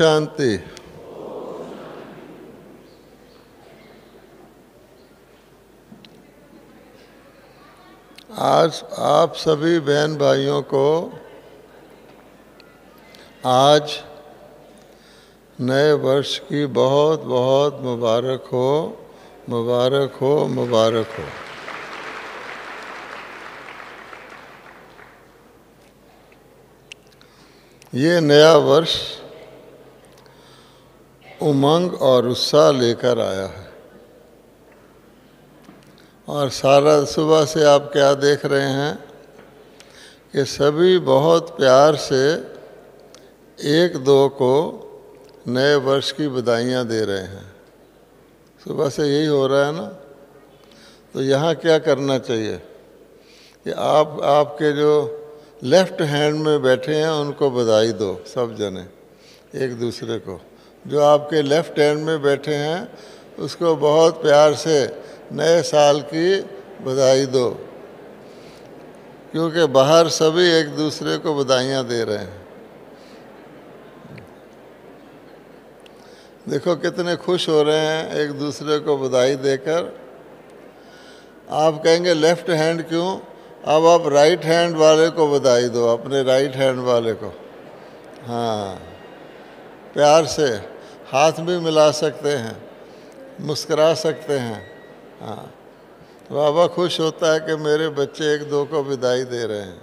शांति। आज आप सभी बहन भाइयों को आज नए वर्ष की बहुत बहुत मुबारक हो, मुबारक हो, मुबारक हो। ये नया वर्ष उमंग और उत्साह लेकर आया है और सारा सुबह से आप क्या देख रहे हैं कि सभी बहुत प्यार से एक दो को नए वर्ष की बधाइयाँ दे रहे हैं। सुबह से यही हो रहा है ना। तो यहाँ क्या करना चाहिए कि आपके जो लेफ्ट हैंड में बैठे हैं उनको बधाई दो, सब जने एक दूसरे को। जो आपके लेफ्ट हैंड में बैठे हैं उसको बहुत प्यार से नए साल की बधाई दो, क्योंकि बाहर सभी एक दूसरे को बधाइयाँ दे रहे हैं। देखो कितने खुश हो रहे हैं एक दूसरे को बधाई देकर। आप कहेंगे लेफ्ट हैंड क्यों? अब आप राइट हैंड वाले को बधाई दो, अपने राइट हैंड वाले को। हाँ, प्यार से हाथ भी मिला सकते हैं, मुस्कुरा सकते हैं। हाँ, बाबा खुश होता है कि मेरे बच्चे एक दो को बधाई दे रहे हैं।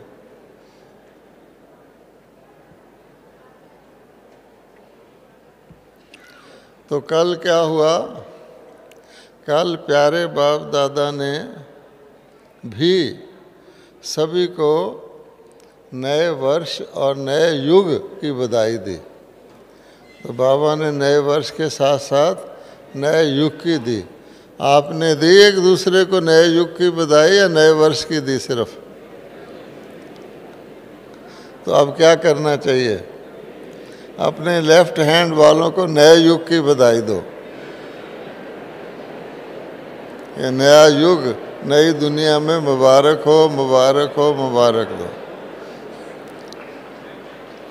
तो कल क्या हुआ? कल प्यारे बाप दादा ने भी सभी को नए वर्ष और नए युग की बधाई दी। तो बाबा ने नए वर्ष के साथ साथ नए युग की दी। आपने दी एक दूसरे को नए युग की बधाई या नए वर्ष की दी सिर्फ? तो अब क्या करना चाहिए? अपने लेफ्ट हैंड वालों को नए युग की बधाई दो। ये नया युग नई दुनिया में मुबारक हो, मुबारक हो, मुबारक दो।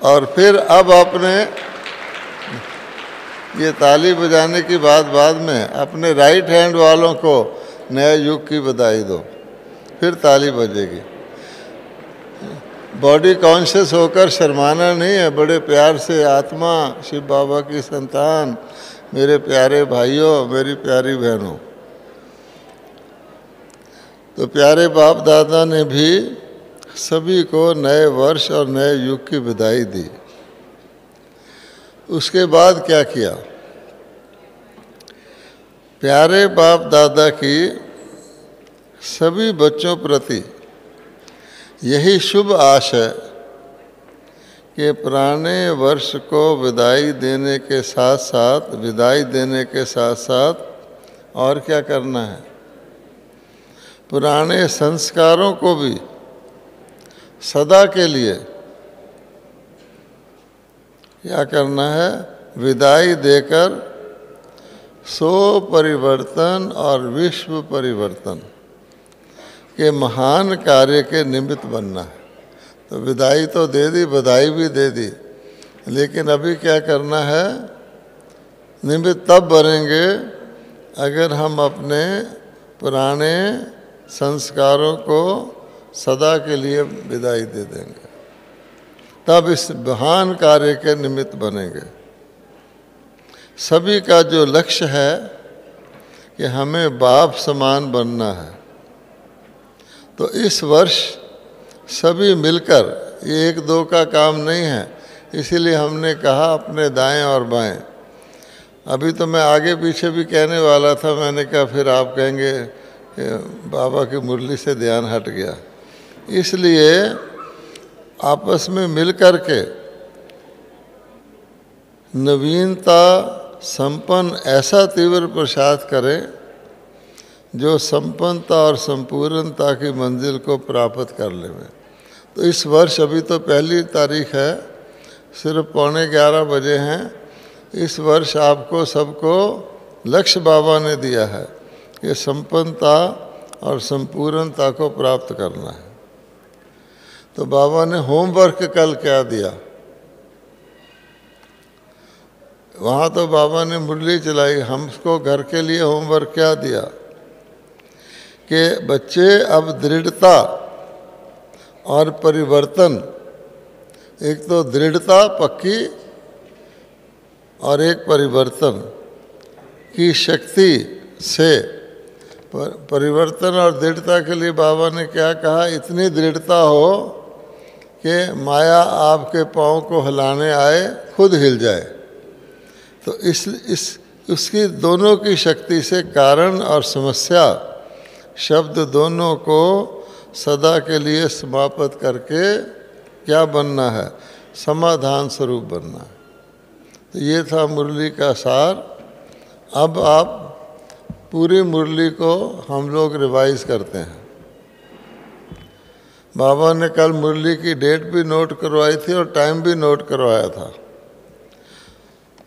और फिर अब अपने ये ताली बजाने की बात बाद में अपने राइट हैंड वालों को नए युग की बधाई दो, फिर ताली बजेगी। बॉडी कॉन्शियस होकर शर्माना नहीं है, बड़े प्यार से आत्मा शिव बाबा की संतान, मेरे प्यारे भाइयों, मेरी प्यारी बहनों। तो प्यारे बाप दादा ने भी सभी को नए वर्ष और नए युग की बधाई दी। उसके बाद क्या किया? प्यारे बाप दादा की सभी बच्चों प्रति यही शुभ आश है कि पुराने वर्ष को विदाई देने के साथ साथ और क्या करना है? पुराने संस्कारों को भी सदा के लिए क्या करना है? विदाई देकर सो परिवर्तन और विश्व परिवर्तन के महान कार्य के निमित्त बनना है। तो विदाई तो दे दी, बधाई भी दे दी, लेकिन अभी क्या करना है? निमित्त तब बनेंगे अगर हम अपने पुराने संस्कारों को सदा के लिए विदाई दे देंगे, तब इस महान कार्य के निमित्त बनेंगे। सभी का जो लक्ष्य है कि हमें बाप समान बनना है, तो इस वर्ष सभी मिलकर, ये एक दो का काम नहीं है, इसीलिए हमने कहा अपने दाएं और बाएं। अभी तो मैं आगे पीछे भी कहने वाला था, मैंने कहा फिर आप कहेंगे बाबा की मुरली से ध्यान हट गया। इसलिए आपस में मिल कर के नवीनता संपन्न ऐसा तीव्र प्रसाद करें जो संपन्नता और संपूर्णता की मंजिल को प्राप्त कर ले। तो इस वर्ष अभी तो पहली तारीख है, सिर्फ 11:15 बजे हैं। इस वर्ष आपको सबको लक्ष्य बाबा ने दिया है कि संपन्नता और संपूर्णता को प्राप्त करना है। तो बाबा ने होमवर्क कल क्या दिया? वहाँ तो बाबा ने मुरली चलाई। हमको घर के लिए होमवर्क क्या दिया कि बच्चे अब दृढ़ता और परिवर्तन, एक तो दृढ़ता पक्की और एक परिवर्तन की शक्ति से, परिवर्तन और दृढ़ता के लिए बाबा ने क्या कहा, इतनी दृढ़ता हो कि माया आपके पाँव को हिलाने आए खुद हिल जाए। तो उसकी दोनों की शक्ति से कारण और समस्या शब्द दोनों को सदा के लिए समाप्त करके क्या बनना है, समाधान स्वरूप बनना है। तो ये था मुरली का सार। अब आप पूरी मुरली को हम लोग रिवाइज करते हैं। बाबा ने कल मुरली की डेट भी नोट करवाई थी और टाइम भी नोट करवाया था।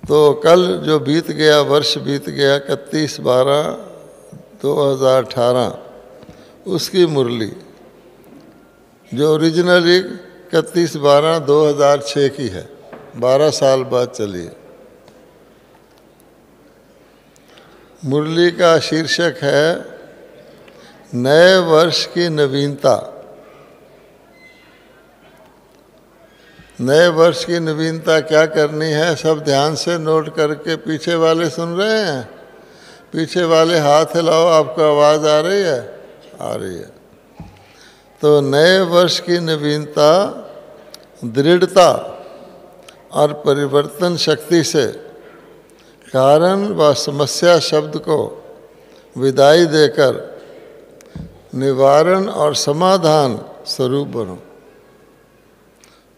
तो कल जो बीत गया, वर्ष बीत गया 31/12/2018, उसकी मुरली जो ओरिजिनली 31/12/2006 की है, 12 साल बाद चली है। मुरली का शीर्षक है नए वर्ष की नवीनता। नए वर्ष की नवीनता क्या करनी है, सब ध्यान से नोट करके। पीछे वाले सुन रहे हैं? पीछे वाले हाथ हिलाओ, आपको आवाज़ आ रही है? आ रही है। तो नए वर्ष की नवीनता दृढ़ता और परिवर्तन शक्ति से कारण व समस्या शब्द को विदाई देकर निवारण और समाधान स्वरूप बनो।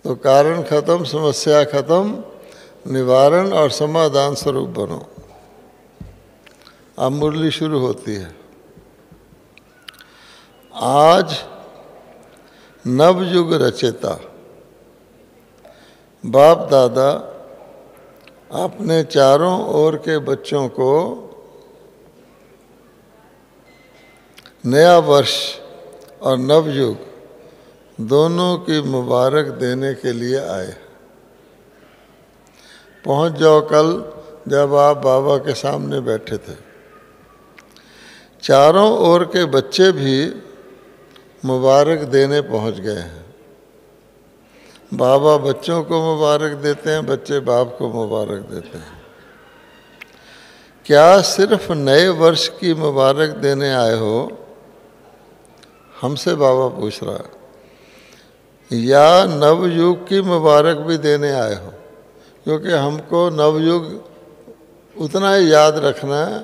तो कारण खत्म, समस्या खत्म, निवारण और समाधान स्वरूप बनो। अब मुरली शुरू होती है। आज नवयुग रचेता बाप दादा अपने चारों ओर के बच्चों को नया वर्ष और नवयुग दोनों की मुबारक देने के लिए आए। पहुंच जाओ कल जब आप बाबा के सामने बैठे थे। चारों ओर के बच्चे भी मुबारक देने पहुंच गए हैं। बाबा बच्चों को मुबारक देते हैं, बच्चे बाप को मुबारक देते हैं। क्या सिर्फ नए वर्ष की मुबारक देने आए हो? हमसे बाबा पूछ रहा है। या नवयुग की मुबारक भी देने आए हो? क्योंकि हमको नवयुग उतना ही याद रखना है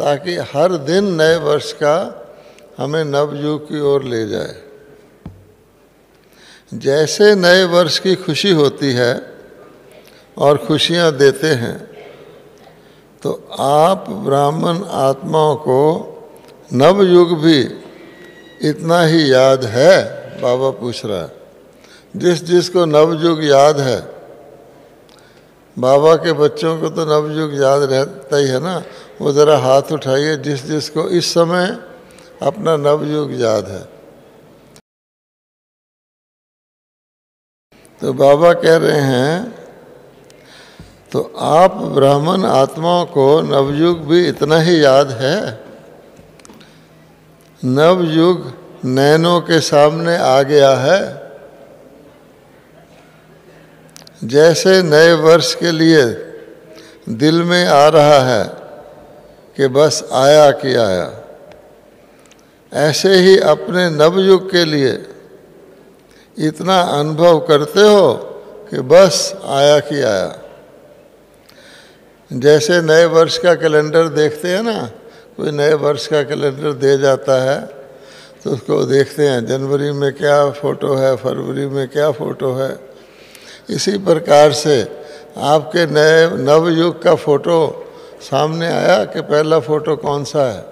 ताकि हर दिन नए वर्ष का हमें नवयुग की ओर ले जाए। जैसे नए वर्ष की खुशी होती है और खुशियाँ देते हैं, तो आप ब्राह्मण आत्माओं को नवयुग भी इतना ही याद है? बाबा पूछ रहा है। जिस जिसको नवयुग याद है, बाबा के बच्चों को तो नवयुग याद रहता ही है ना, वो ज़रा हाथ उठाइए जिस जिसको इस समय अपना नवयुग याद है। तो बाबा कह रहे हैं, तो आप ब्राह्मण आत्माओं को नवयुग भी इतना ही याद है? नवयुग नैनों के सामने आ गया है। जैसे नए वर्ष के लिए दिल में आ रहा है कि बस आया कि आया, ऐसे ही अपने नवयुग के लिए इतना अनुभव करते हो कि बस आया कि आया। जैसे नए वर्ष का कैलेंडर देखते हैं ना, कोई नए वर्ष का कैलेंडर दे जाता है तो उसको देखते हैं जनवरी में क्या फ़ोटो है, फरवरी में क्या फ़ोटो है। इसी प्रकार से आपके नए नवयुग का फ़ोटो सामने आया कि पहला फ़ोटो कौन सा है?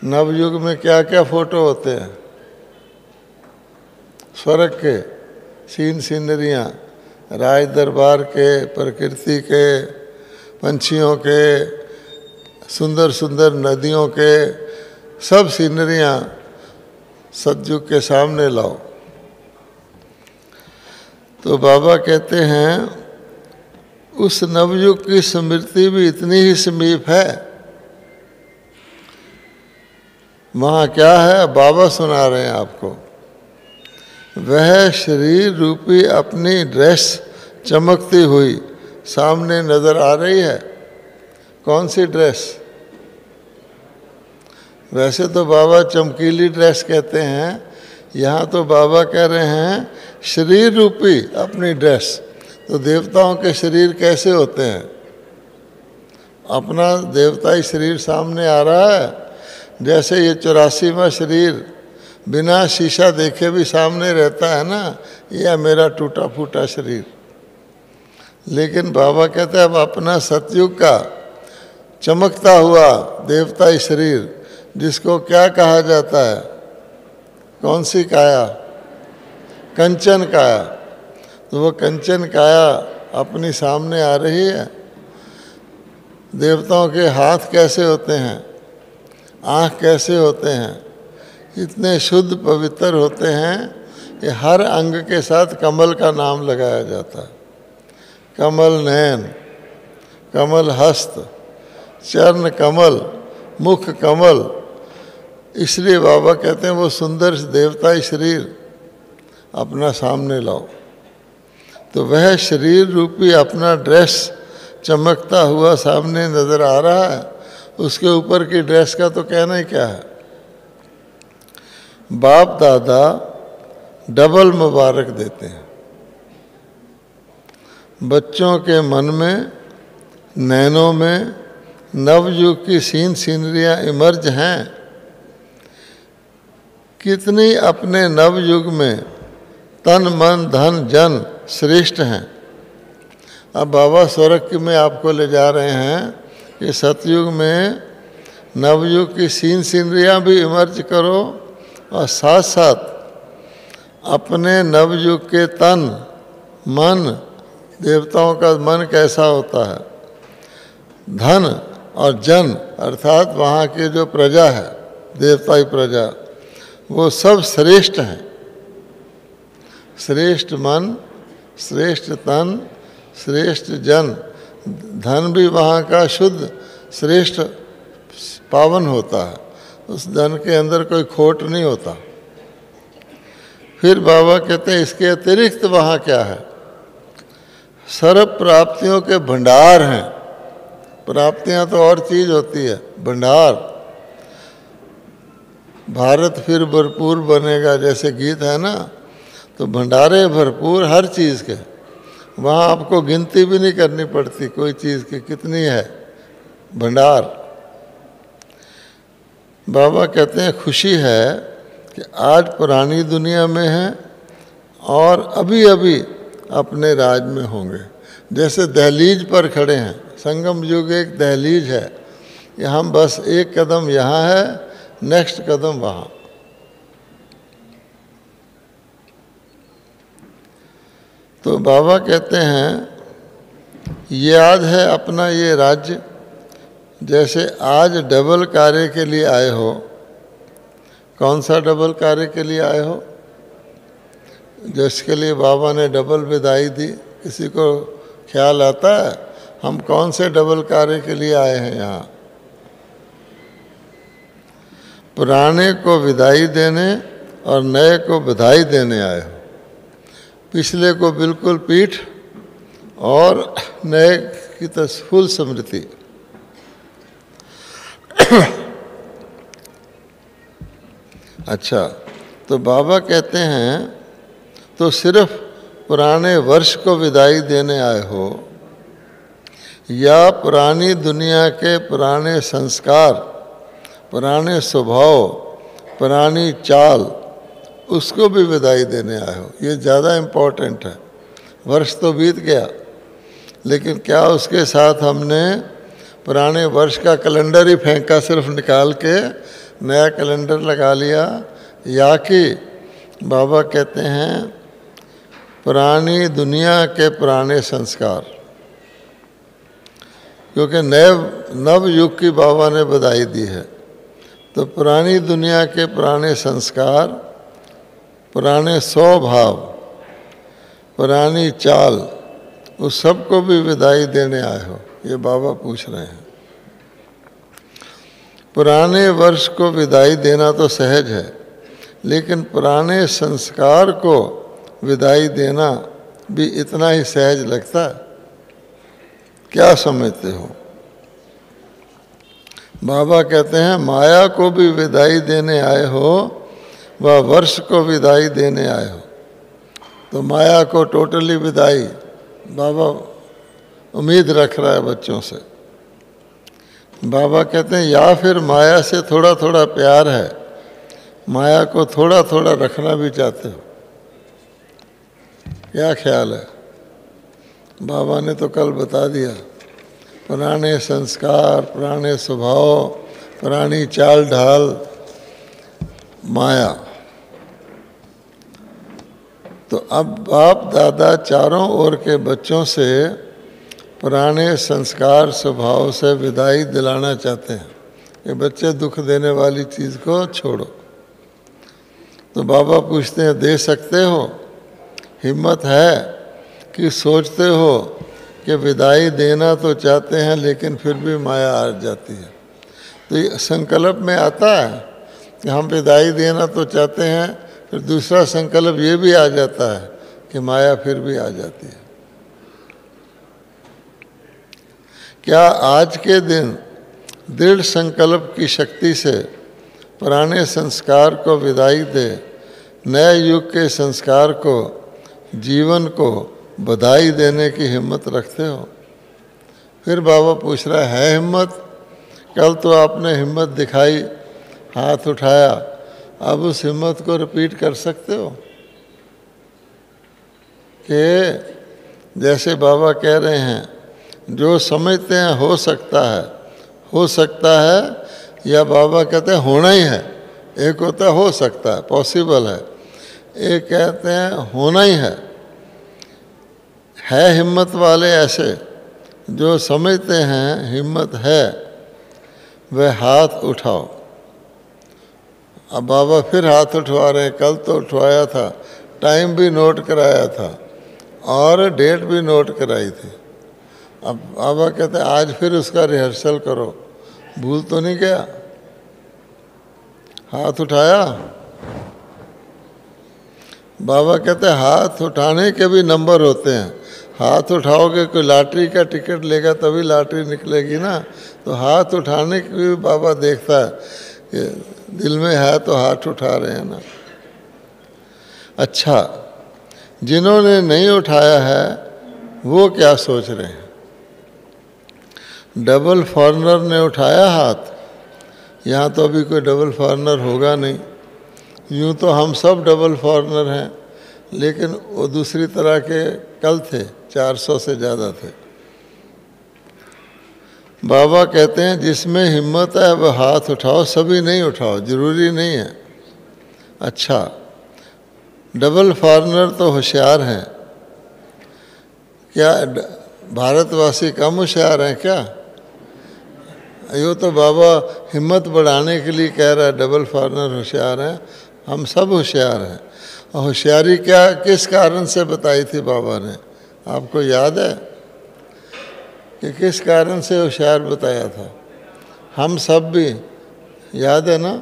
नवयुग में क्या क्या फ़ोटो होते हैं? स्वर्ग के सीनरियाँ, राज दरबार के, प्रकृति के, पंछियों के, सुंदर सुंदर नदियों के, सब सीनरियाँ सतयुग के सामने लाओ। तो बाबा कहते हैं उस नवयुग की स्मृति भी इतनी ही समीप है। वहाँ क्या है, बाबा सुना रहे हैं आपको। वह शरीर रूपी अपनी ड्रेस चमकती हुई सामने नजर आ रही है। कौन सी ड्रेस? वैसे तो बाबा चमकीली ड्रेस कहते हैं, यहाँ तो बाबा कह रहे हैं शरीर रूपी अपनी ड्रेस। तो देवताओं के शरीर कैसे होते हैं? अपना देवताई शरीर सामने आ रहा है, जैसे ये 84वां शरीर बिना शीशा देखे भी सामने रहता है ना, यह मेरा टूटा फूटा शरीर। लेकिन बाबा कहते हैं अब अपना सतयुग का चमकता हुआ देवताई शरीर, जिसको क्या कहा जाता है? कौन सी काया? कंचन काया। तो वो कंचन काया अपनी सामने आ रही है। देवताओं के हाथ कैसे होते हैं, आँख कैसे होते हैं, इतने शुद्ध पवित्र होते हैं कि हर अंग के साथ कमल का नाम लगाया जाता है। कमल नयन, कमल हस्त, चरण कमल, मुख कमल। इसलिए बाबा कहते हैं वो सुंदर देवताई शरीर अपना सामने लाओ। तो वह शरीर रूपी अपना ड्रेस चमकता हुआ सामने नजर आ रहा है। उसके ऊपर की ड्रेस का तो कहना ही क्या है। बाप दादा डबल मुबारक देते हैं। बच्चों के मन में, नैनों में नवयुग की सीनरियाँ इमर्ज हैं। कितनी अपने नवयुग में तन मन धन जन श्रेष्ठ हैं। अब बाबा स्वर्ग में आपको ले जा रहे हैं कि सतयुग में नवयुग की सीनरियाँ भी इमर्ज करो, और साथ साथ अपने नवयुग के तन मन, देवताओं का मन कैसा होता है, धन और जन अर्थात वहाँ की जो प्रजा है, देवताई प्रजा, वो सब श्रेष्ठ हैं। श्रेष्ठ मन, श्रेष्ठ तन, श्रेष्ठ जन। धन भी वहाँ का शुद्ध श्रेष्ठ पावन होता है, उस धन के अंदर कोई खोट नहीं होता। फिर बाबा कहते हैं इसके अतिरिक्त वहाँ क्या है? सर्व प्राप्तियों के भंडार हैं। प्राप्तियाँ तो और चीज़ होती है, भंडार। भारत फिर भरपूर बनेगा, जैसे गीत है ना, तो भंडारे भरपूर हर चीज़ के। वहाँ आपको गिनती भी नहीं करनी पड़ती कोई चीज़ की कितनी है, भंडार। बाबा कहते हैं खुशी है कि आज पुरानी दुनिया में हैं और अभी अभी अपने राज में होंगे। जैसे दहलीज पर खड़े हैं, संगम युग एक दहलीज है, कि हम बस एक कदम यहाँ है, नेक्स्ट कदम वहाँ। तो बाबा कहते हैं याद है अपना ये राज्य, जैसे आज डबल कार्य के लिए आए हो। कौन सा डबल कार्य के लिए आए हो? जिसके लिए बाबा ने डबल विदाई दी। किसी को ख्याल आता है हम कौन से डबल कार्य के लिए आए हैं यहाँ? पुराने को विदाई देने और नए को बधाई देने आए हो। पिछले को बिल्कुल पीठ और नए की तो फुल स्मृति। अच्छा, तो बाबा कहते हैं तो सिर्फ पुराने वर्ष को विदाई देने आए हो या पुरानी दुनिया के पुराने संस्कार, पुराने स्वभाव, पुरानी चाल, उसको भी विदाई देने आए हो? ये ज़्यादा इम्पोर्टेंट है। वर्ष तो बीत गया, लेकिन क्या उसके साथ हमने पुराने वर्ष का कैलेंडर ही फेंका, सिर्फ निकाल के नया कैलेंडर लगा लिया? या कि बाबा कहते हैं पुरानी दुनिया के पुराने संस्कार, क्योंकि नव युग की बाबा ने बधाई दी है, तो पुरानी दुनिया के पुराने संस्कार, पुराने स्वभाव, पुरानी चाल, उस सबको भी विदाई देने आए हो? ये बाबा पूछ रहे हैं। पुराने वर्ष को विदाई देना तो सहज है, लेकिन पुराने संस्कार को विदाई देना भी इतना ही सहज लगता है? क्या समझते हो? बाबा कहते हैं माया को भी विदाई देने आए हो व वर्ष को विदाई देने आए हो। तो माया को टोटली विदाई बाबा उम्मीद रख रहा है बच्चों से। बाबा कहते हैं या फिर माया से थोड़ा थोड़ा प्यार है, माया को थोड़ा थोड़ा रखना भी चाहते हो? क्या ख्याल है? बाबा ने तो कल बता दिया, पुराने संस्कार, पुराने स्वभाव, पुरानी चाल ढाल, माया। तो अब बाप दादा चारों ओर के बच्चों से पुराने संस्कार स्वभाव से विदाई दिलाना चाहते हैं कि बच्चे दुख देने वाली चीज़ को छोड़ो। तो बाबा पूछते हैं दे सकते हो? हिम्मत है कि सोचते हो कि विदाई देना तो चाहते हैं लेकिन फिर भी माया आ जाती है? तो ये संकल्प में आता है कि हम विदाई देना तो चाहते हैं, फिर दूसरा संकल्प ये भी आ जाता है कि माया फिर भी आ जाती है। क्या आज के दिन दृढ़ संकल्प की शक्ति से पुराने संस्कार को विदाई दे, नए युग के संस्कार को, जीवन को बधाई देने की हिम्मत रखते हो? फिर बाबा पूछ रहा है हिम्मत? कल तो आपने हिम्मत दिखाई, हाथ उठाया, अब उस हिम्मत को रिपीट कर सकते हो? कि जैसे बाबा कह रहे हैं जो समझते हैं हो सकता है, या बाबा कहते हैं होना ही है। एक होता है हो सकता है, पॉसिबल है, एक कहते हैं होना ही है। हिम्मत वाले ऐसे जो समझते हैं हिम्मत है, वह हाथ उठाओ। अब बाबा फिर हाथ उठवा रहे हैं, कल तो उठवाया था, टाइम भी नोट कराया था और डेट भी नोट कराई थी। अब बाबा कहते हैं आज फिर उसका रिहर्सल करो, भूल तो नहीं गया? हाथ उठाया? बाबा कहते हैं हाथ उठाने के भी नंबर होते हैं। हाथ उठाओगे, कोई लॉटरी का टिकट लेगा तभी लॉटरी निकलेगी ना। तो हाथ उठाने की भी बाबा देखता है कि दिल में है तो हाथ उठा रहे हैं ना। अच्छा, जिन्होंने नहीं उठाया है वो क्या सोच रहे हैं? डबल फॉरनर ने उठाया हाथ, यहाँ तो अभी कोई डबल फॉरनर होगा नहीं। यूँ तो हम सब डबल फॉरनर हैं, लेकिन वो दूसरी तरह के कल थे, 400 से ज़्यादा थे। बाबा कहते हैं जिसमें हिम्मत है वह हाथ उठाओ, सभी नहीं उठाओ, जरूरी नहीं है। अच्छा, डबल फॉरनर तो होशियार हैं, क्या भारतवासी कम होशियार हैं क्या? यो तो बाबा हिम्मत बढ़ाने के लिए कह रहा है डबल फॉरनर होशियार हैं, हम सब होशियार हैं। और होशियारी क्या किस कारण से बताई थी बाबा ने, आपको याद है कि किस कारण से होशियार बताया था? हम सब भी याद है ना?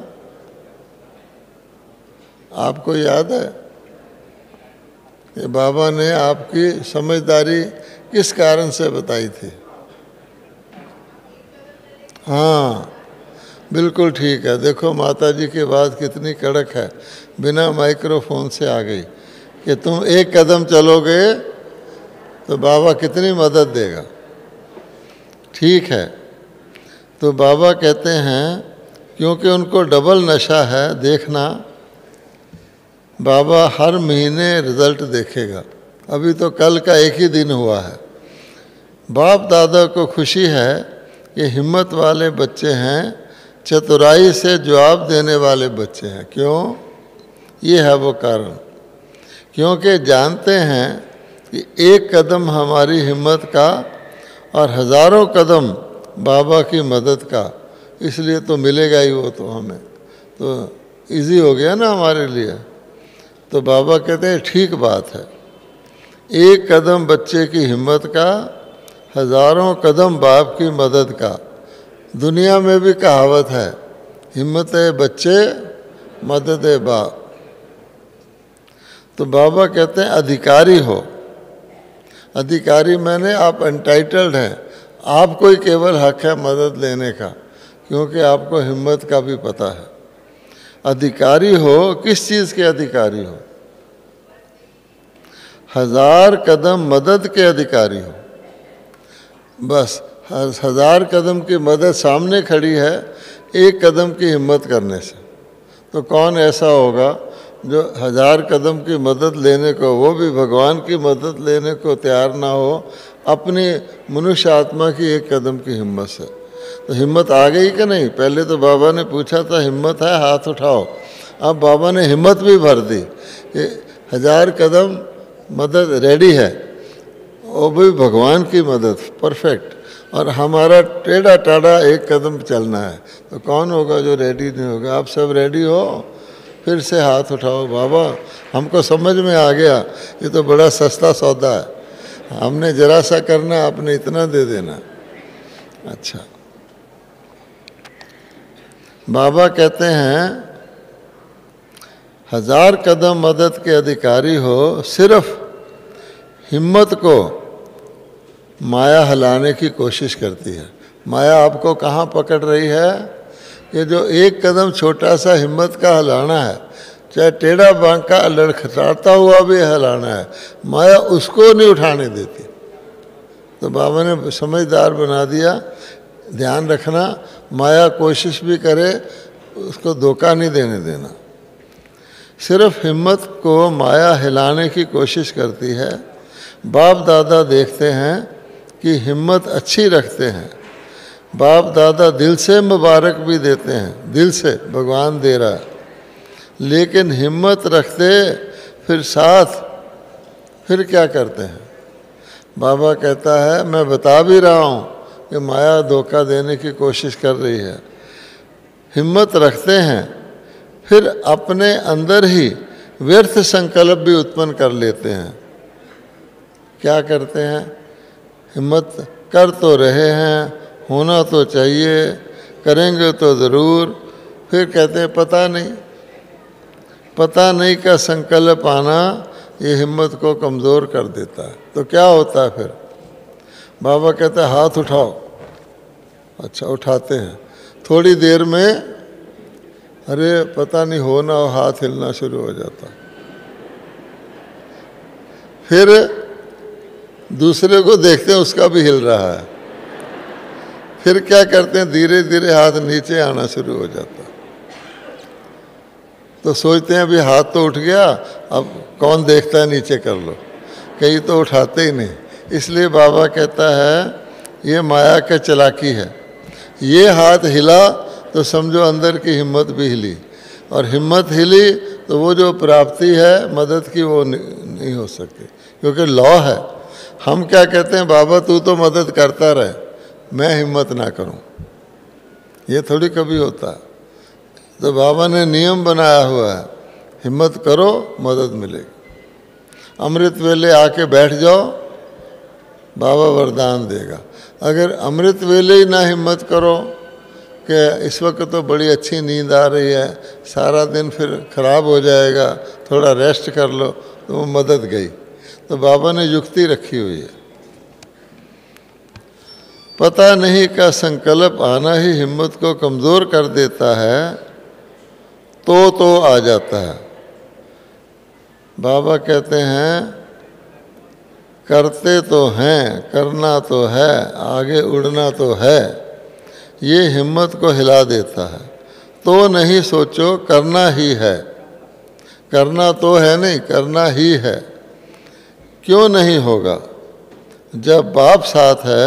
आपको याद है कि बाबा ने आपकी समझदारी किस कारण से बताई थी? हाँ, बिल्कुल ठीक है। देखो माता जी की बात कितनी कड़क है, बिना माइक्रोफोन से आ गई कि तुम एक कदम चलोगे तो बाबा कितनी मदद देगा। ठीक है, तो बाबा कहते हैं क्योंकि उनको डबल नशा है देखना, बाबा हर महीने रिजल्ट देखेगा। अभी तो कल का एक ही दिन हुआ है। बाप दादा को खुशी है कि हिम्मत वाले बच्चे हैं, चतुराई से जवाब देने वाले बच्चे हैं। क्यों? ये है वो कारण, क्योंकि जानते हैं कि एक कदम हमारी हिम्मत का और हज़ारों कदम बाबा की मदद का, इसलिए तो मिलेगा ही वो तो हमें, तो इजी हो गया ना हमारे लिए। तो बाबा कहते हैं ठीक बात है, एक कदम बच्चे की हिम्मत का, हजारों कदम बाप की मदद का। दुनिया में भी कहावत है, हिम्मत है बच्चे, मदद है बाप। तो बाबा कहते हैं अधिकारी हो। अधिकारी मैंने आप एंटाइटल्ड हैं, आपको ही केवल हक है मदद लेने का, क्योंकि आपको हिम्मत का भी पता है। अधिकारी हो, किस चीज़ के अधिकारी हो? 1000 कदम मदद के अधिकारी हो। बस 1000 कदम की मदद सामने खड़ी है, एक कदम की हिम्मत करने से। तो कौन ऐसा होगा जो 1000 कदम की मदद लेने को, वो भी भगवान की मदद लेने को तैयार ना हो अपनी मनुष्य आत्मा की एक कदम की हिम्मत से? तो हिम्मत आ गई कि नहीं? पहले तो बाबा ने पूछा था हिम्मत है, हाथ उठाओ। अब बाबा ने हिम्मत भी भर दी, ये 1000 कदम मदद रेडी है, वो भी भगवान की मदद, परफेक्ट। और हमारा टेढ़ा टाढ़ा एक कदम चलना है। तो कौन होगा जो रेडी नहीं होगा? आप सब रेडी हो? फिर से हाथ उठाओ। बाबा हमको समझ में आ गया, ये तो बड़ा सस्ता सौदा है, हमने जरा सा करना, आपने इतना दे देना। अच्छा, बाबा कहते हैं 1000 कदम मदद के अधिकारी हो, सिर्फ हिम्मत को माया हिलाने की कोशिश करती है। माया आपको कहाँ पकड़ रही है? ये जो एक कदम छोटा सा हिम्मत का हिलाना है, चाहे टेढ़ा बांका लड़खड़ाता हुआ भी हिलाना है, माया उसको नहीं उठाने देती। तो बाबा ने समझदार बना दिया, ध्यान रखना, माया कोशिश भी करे उसको धोखा नहीं देने देना। सिर्फ हिम्मत को माया हिलाने की कोशिश करती है। बाप दादा देखते हैं कि हिम्मत अच्छी रखते हैं, बाप दादा दिल से मुबारक भी देते हैं, दिल से भगवान दे रहा है, लेकिन हिम्मत रखते फिर साथ फिर क्या करते हैं? बाबा कहता है मैं बता भी रहा हूँ कि माया धोखा देने की कोशिश कर रही है। हिम्मत रखते हैं, फिर अपने अंदर ही व्यर्थ संकल्प भी उत्पन्न कर लेते हैं। क्या करते हैं? हिम्मत कर तो रहे हैं, होना तो चाहिए, करेंगे तो ज़रूर, फिर कहते हैं पता नहीं। पता नहीं का संकल्प आना ये हिम्मत को कमज़ोर कर देता है। तो क्या होता है फिर? बाबा कहते हैं हाथ उठाओ। अच्छा, उठाते हैं, थोड़ी देर में अरे पता नहीं हो ना हो, हाथ हिलना शुरू हो जाता। फिर दूसरे को देखते हैं उसका भी हिल रहा है, फिर क्या करते हैं? धीरे धीरे हाथ नीचे आना शुरू हो जाता। तो सोचते हैं अभी हाथ तो उठ गया, अब कौन देखता है, नीचे कर लो। कहीं तो उठाते ही नहीं। इसलिए बाबा कहता है ये माया का चालाकी है। ये हाथ हिला तो समझो अंदर की हिम्मत भी हिली, और हिम्मत हिली तो वो जो प्राप्ति है मदद की वो नहीं हो सकती, क्योंकि लॉ है। हम क्या कहते हैं? बाबा तू तो मदद करता रहे, मैं हिम्मत ना करूं, ये थोड़ी कभी होता है। तो बाबा ने नियम बनाया हुआ है, हिम्मत करो मदद मिलेगी। अमृत वेले आके बैठ जाओ, बाबा वरदान देगा। अगर अमृत वेले ही ना हिम्मत करो कि इस वक्त तो बड़ी अच्छी नींद आ रही है, सारा दिन फिर ख़राब हो जाएगा, थोड़ा रेस्ट कर लो, तो वो मदद गई। तो बाबा ने युक्ति रखी हुई है। पता नहीं का संकल्प आना ही हिम्मत को कमज़ोर कर देता है, तो आ जाता है। बाबा कहते हैं करते तो हैं, करना तो है, आगे उड़ना तो है, ये हिम्मत को हिला देता है। तो नहीं सोचो करना ही है, करना तो है नहीं, करना ही है। क्यों नहीं होगा? जब बाप साथ है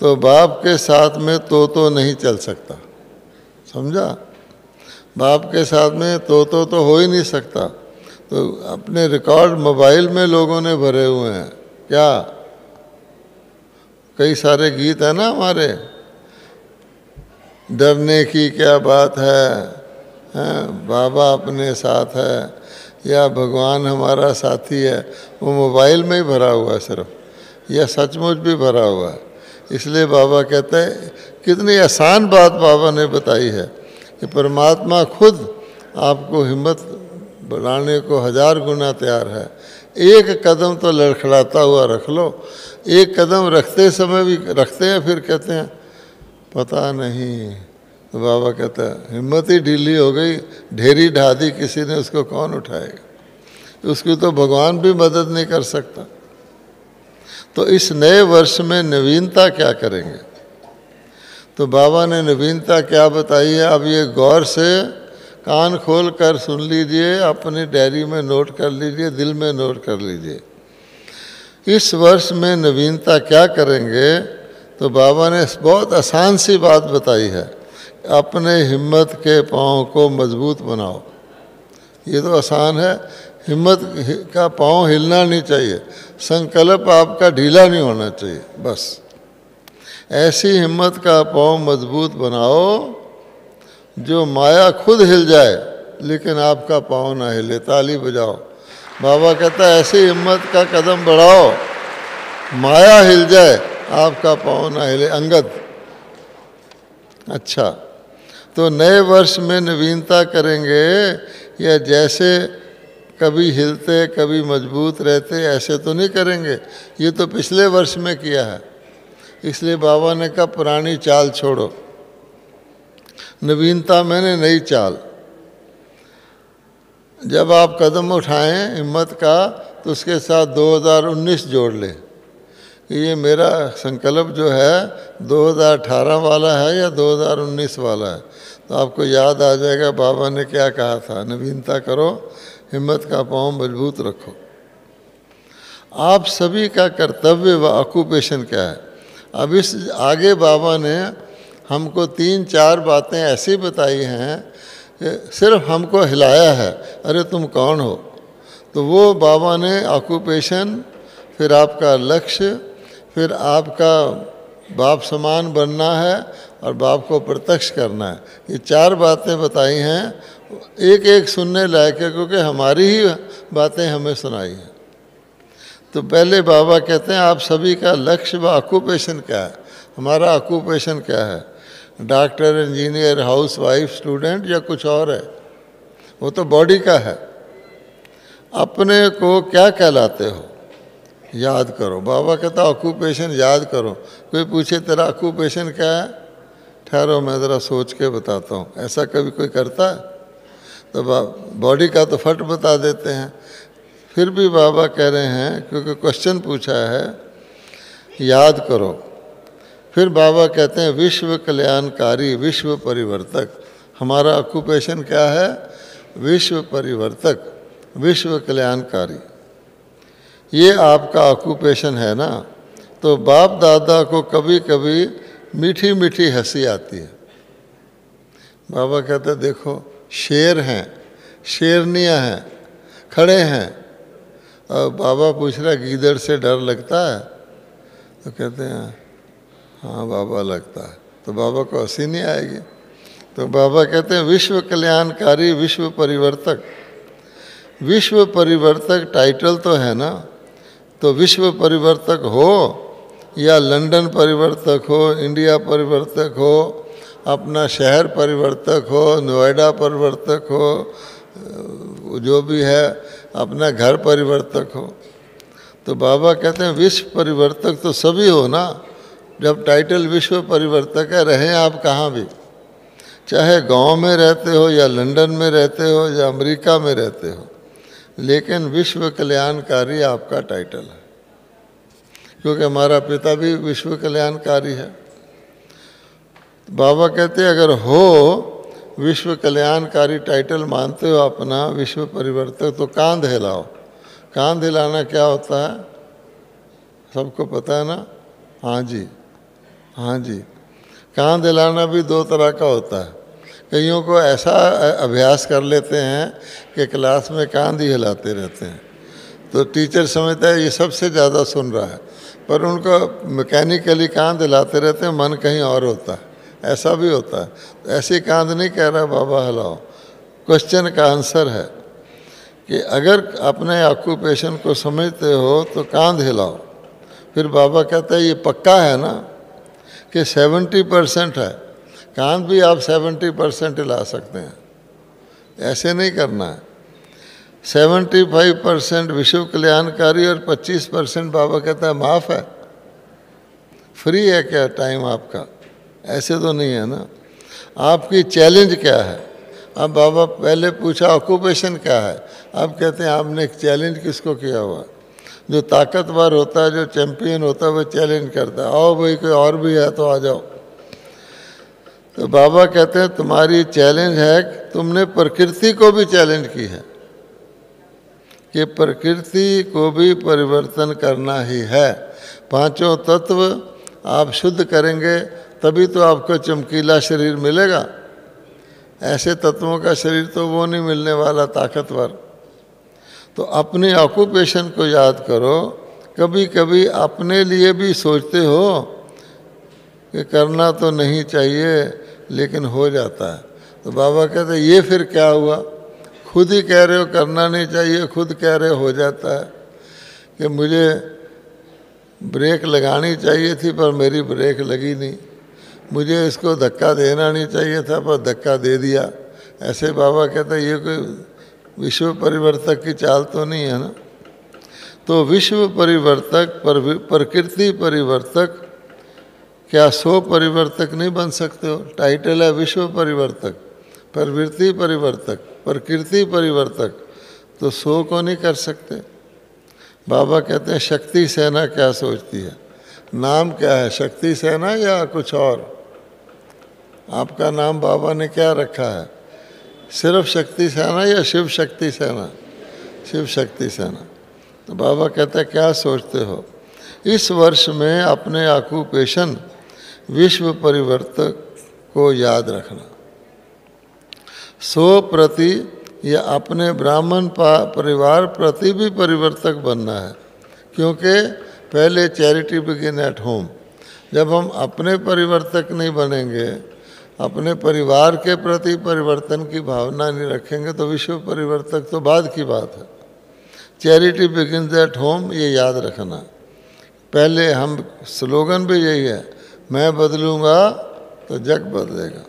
तो बाप के साथ में तो नहीं चल सकता, समझा? बाप के साथ में तो हो ही नहीं सकता। तो अपने रिकॉर्ड मोबाइल में लोगों ने भरे हुए हैं। क्या कई सारे गीत है ना हमारे, डरने की क्या बात है, बाबा अपने साथ है, या भगवान हमारा साथी है, वो मोबाइल में ही भरा हुआ है सिर्फ, या सचमुच भी भरा हुआ है। इसलिए बाबा कहते हैं, कितनी आसान बात बाबा ने बताई है कि परमात्मा खुद आपको हिम्मत बढ़ाने को 1000 गुना तैयार है। एक कदम तो लड़खड़ाता हुआ रख लो। एक कदम रखते समय भी रखते हैं, फिर कहते हैं पता नहीं, तो बाबा कहता है हिम्मत ही ढीली हो गई, ढेरी ढा दी किसी ने, उसको कौन उठाएगा? उसकी तो भगवान भी मदद नहीं कर सकता। तो इस नए वर्ष में नवीनता क्या करेंगे? तो बाबा ने नवीनता क्या बताई है, अब ये गौर से कान खोल कर सुन लीजिए, अपनी डायरी में नोट कर लीजिए, दिल में नोट कर लीजिए। इस वर्ष में नवीनता क्या करेंगे? तो बाबा ने बहुत आसान सी बात बताई है, अपने हिम्मत के पाँव को मजबूत बनाओ। ये तो आसान है, हिम्मत का पाँव हिलना नहीं चाहिए, संकल्प आपका ढीला नहीं होना चाहिए, बस ऐसी हिम्मत का पाँव मजबूत बनाओ जो माया खुद हिल जाए लेकिन आपका पाँव ना हिले। ताली बजाओ। बाबा कहता है ऐसी हिम्मत का कदम बढ़ाओ, माया हिल जाए आपका पाँव ना हिले। अंगद, अच्छा, तो नए वर्ष में नवीनता करेंगे या जैसे कभी हिलते कभी मजबूत रहते ऐसे तो नहीं करेंगे। ये तो पिछले वर्ष में किया है, इसलिए बाबा ने कहा पुरानी चाल छोड़ो, नवीनता मैंने नई चाल। जब आप कदम उठाएं हिम्मत का तो उसके साथ 2019 जोड़ लें कि ये मेरा संकल्प जो है 2018 वाला है या 2019 वाला है। तो आपको याद आ जाएगा बाबा ने क्या कहा था, नवीनता करो, हिम्मत का पाँव मजबूत रखो। आप सभी का कर्तव्य व ऑक्यूपेशन क्या है? अब इस आगे बाबा ने हमको 3-4 बातें ऐसी बताई हैं कि सिर्फ हमको हिलाया है, अरे तुम कौन हो। तो वो बाबा ने ऑक्यूपेशन, फिर आपका लक्ष्य, फिर आपका बाप समान बनना है और बाप को प्रत्यक्ष करना है। ये 4 बातें बताई हैं, एक एक सुनने लायक है क्योंकि हमारी ही बातें हमें सुनाई हैं। तो पहले बाबा कहते हैं आप सभी का लक्ष्य व ऑक्यूपेशन क्या है? हमारा ऑक्यूपेशन क्या है? Doctor, engineer, house wife, student या कुछ और है? वो तो बॉडी का है। अपने को क्या कहलाते हो याद करो। बाबा कहता ऑक्यूपेशन याद करो। कोई पूछे तेरा ऑक्यूपेशन क्या है, ठहरो मैं ज़रा सोच के बताता हूँ। ऐसा कभी कोई करता है? तो बॉडी का तो फट बता देते हैं। फिर भी बाबा कह रहे हैं क्योंकि क्वेश्चन पूछा है, याद करो। फिर बाबा कहते हैं विश्व कल्याणकारी, विश्व परिवर्तक। हमारा ऑक्यूपेशन क्या है? विश्व परिवर्तक, विश्व कल्याणकारी। ये आपका ऑक्यूपेशन है ना। तो बाप दादा को कभी कभी मीठी मीठी हंसी आती है। बाबा कहते हैं देखो शेर हैं, शेरनियाँ हैं, खड़े हैं, और बाबा पूछ रहा गीदड़ से डर लगता है? तो कहते हैं हाँ बाबा लगता है। तो बाबा को हंसी नहीं आएगी। तो बाबा कहते हैं विश्व कल्याणकारी, विश्व परिवर्तक। विश्व परिवर्तक टाइटल तो है ना, तो विश्व परिवर्तक हो या लंदन परिवर्तक हो, इंडिया परिवर्तक हो, अपना शहर परिवर्तक हो, नोएडा परिवर्तक हो, जो भी है, अपना घर परिवर्तक हो। तो बाबा कहते हैं विश्व परिवर्तक तो सभी हो ना। जब टाइटल विश्व परिवर्तक है, रहें आप कहाँ भी, चाहे गांव में रहते हो या लंदन में रहते हो या अमेरिका में रहते हो, लेकिन विश्व कल्याणकारी आपका टाइटल है, क्योंकि हमारा पिता भी विश्व कल्याणकारी है। बाबा कहते हैं अगर हो विश्व कल्याणकारी टाइटल मानते हो अपना, विश्व परिवर्तक, तो कांध हिलाओ। कांध हिलाना क्या होता है सबको पता है ना? हाँ जी, हाँ जी। कांध हिलाना भी 2 तरह का होता है। कईयों को ऐसा अभ्यास कर लेते हैं कि क्लास में कांध ही हिलाते रहते हैं, तो टीचर समझता है ये सबसे ज़्यादा सुन रहा है, पर उनको मैकेनिकली कांध हिलाते रहते हैं, मन कहीं और होता है। ऐसा भी होता है। तो ऐसी कांध नहीं कह रहा बाबा हिलाओ, क्वेश्चन का आंसर है कि अगर अपने ऑक्यूपेशन को समझते हो तो कांध हिलाओ। फिर बाबा कहता है ये पक्का है ना कि 70% है, कांध भी आप 70% हिला सकते हैं, ऐसे नहीं करना है। 75% विश्व कल्याणकारी और 25% बाबा कहता है माफ़ है, फ्री है क्या टाइम आपका, ऐसे तो नहीं है ना। आपकी चैलेंज क्या है? अब बाबा पहले पूछा ऑक्यूपेशन क्या है, अब कहते हैं आपने एक चैलेंज किसको किया हुआ? जो ताकतवर होता है, जो चैंपियन होता है, वो चैलेंज करता है, आओ भाई कोई और भी है तो आ जाओ। तो बाबा कहते हैं तुम्हारी चैलेंज है कि तुमने प्रकृति को भी चैलेंज की है कि प्रकृति को भी परिवर्तन करना ही है। पांचों तत्व आप शुद्ध करेंगे तभी तो आपको चमकीला शरीर मिलेगा। ऐसे तत्वों का शरीर तो वो नहीं मिलने वाला ताकतवर। तो अपने ऑक्यूपेशन को याद करो। कभी कभी अपने लिए भी सोचते हो कि करना तो नहीं चाहिए लेकिन हो जाता है। तो बाबा कहते ये फिर क्या हुआ? खुद ही कह रहे हो करना नहीं चाहिए, खुद कह रहे हो जाता है कि मुझे ब्रेक लगानी चाहिए थी पर मेरी ब्रेक लगी नहीं, मुझे इसको धक्का देना नहीं चाहिए था पर धक्का दे दिया। ऐसे बाबा कहते ये कोई विश्व परिवर्तक की चाल तो नहीं है ना। तो विश्व परिवर्तक, प्रकृति परिवर्तक, क्या 100 परिवर्तक नहीं बन सकते हो? टाइटल है विश्व परिवर्तक, प्रवृत्ति परिवर्तक, प्रकृति परिवर्तक, तो 100 को नहीं कर सकते। बाबा कहते हैं शक्ति सेना क्या सोचती है? नाम क्या है, शक्ति सेना या कुछ और? आपका नाम बाबा ने क्या रखा है? सिर्फ शक्ति सेना या शिव शक्ति सेना? शिव शक्ति सेना। तो बाबा कहते हैं क्या सोचते हो? इस वर्ष में अपने ऑक्यूपेशन विश्व परिवर्तक को याद रखना। 100 प्रति या अपने ब्राह्मण परिवार प्रति भी परिवर्तक बनना है, क्योंकि पहले चैरिटी बिगिन एट होम। जब हम अपने परिवर्तक नहीं बनेंगे, अपने परिवार के प्रति परिवर्तन की भावना नहीं रखेंगे, तो विश्व परिवर्तक तो बाद की बात है। चैरिटी बिगिन्स एट होम, ये याद रखना। पहले हम स्लोगन भी यही है, मैं बदलूंगा तो जग बदलेगा।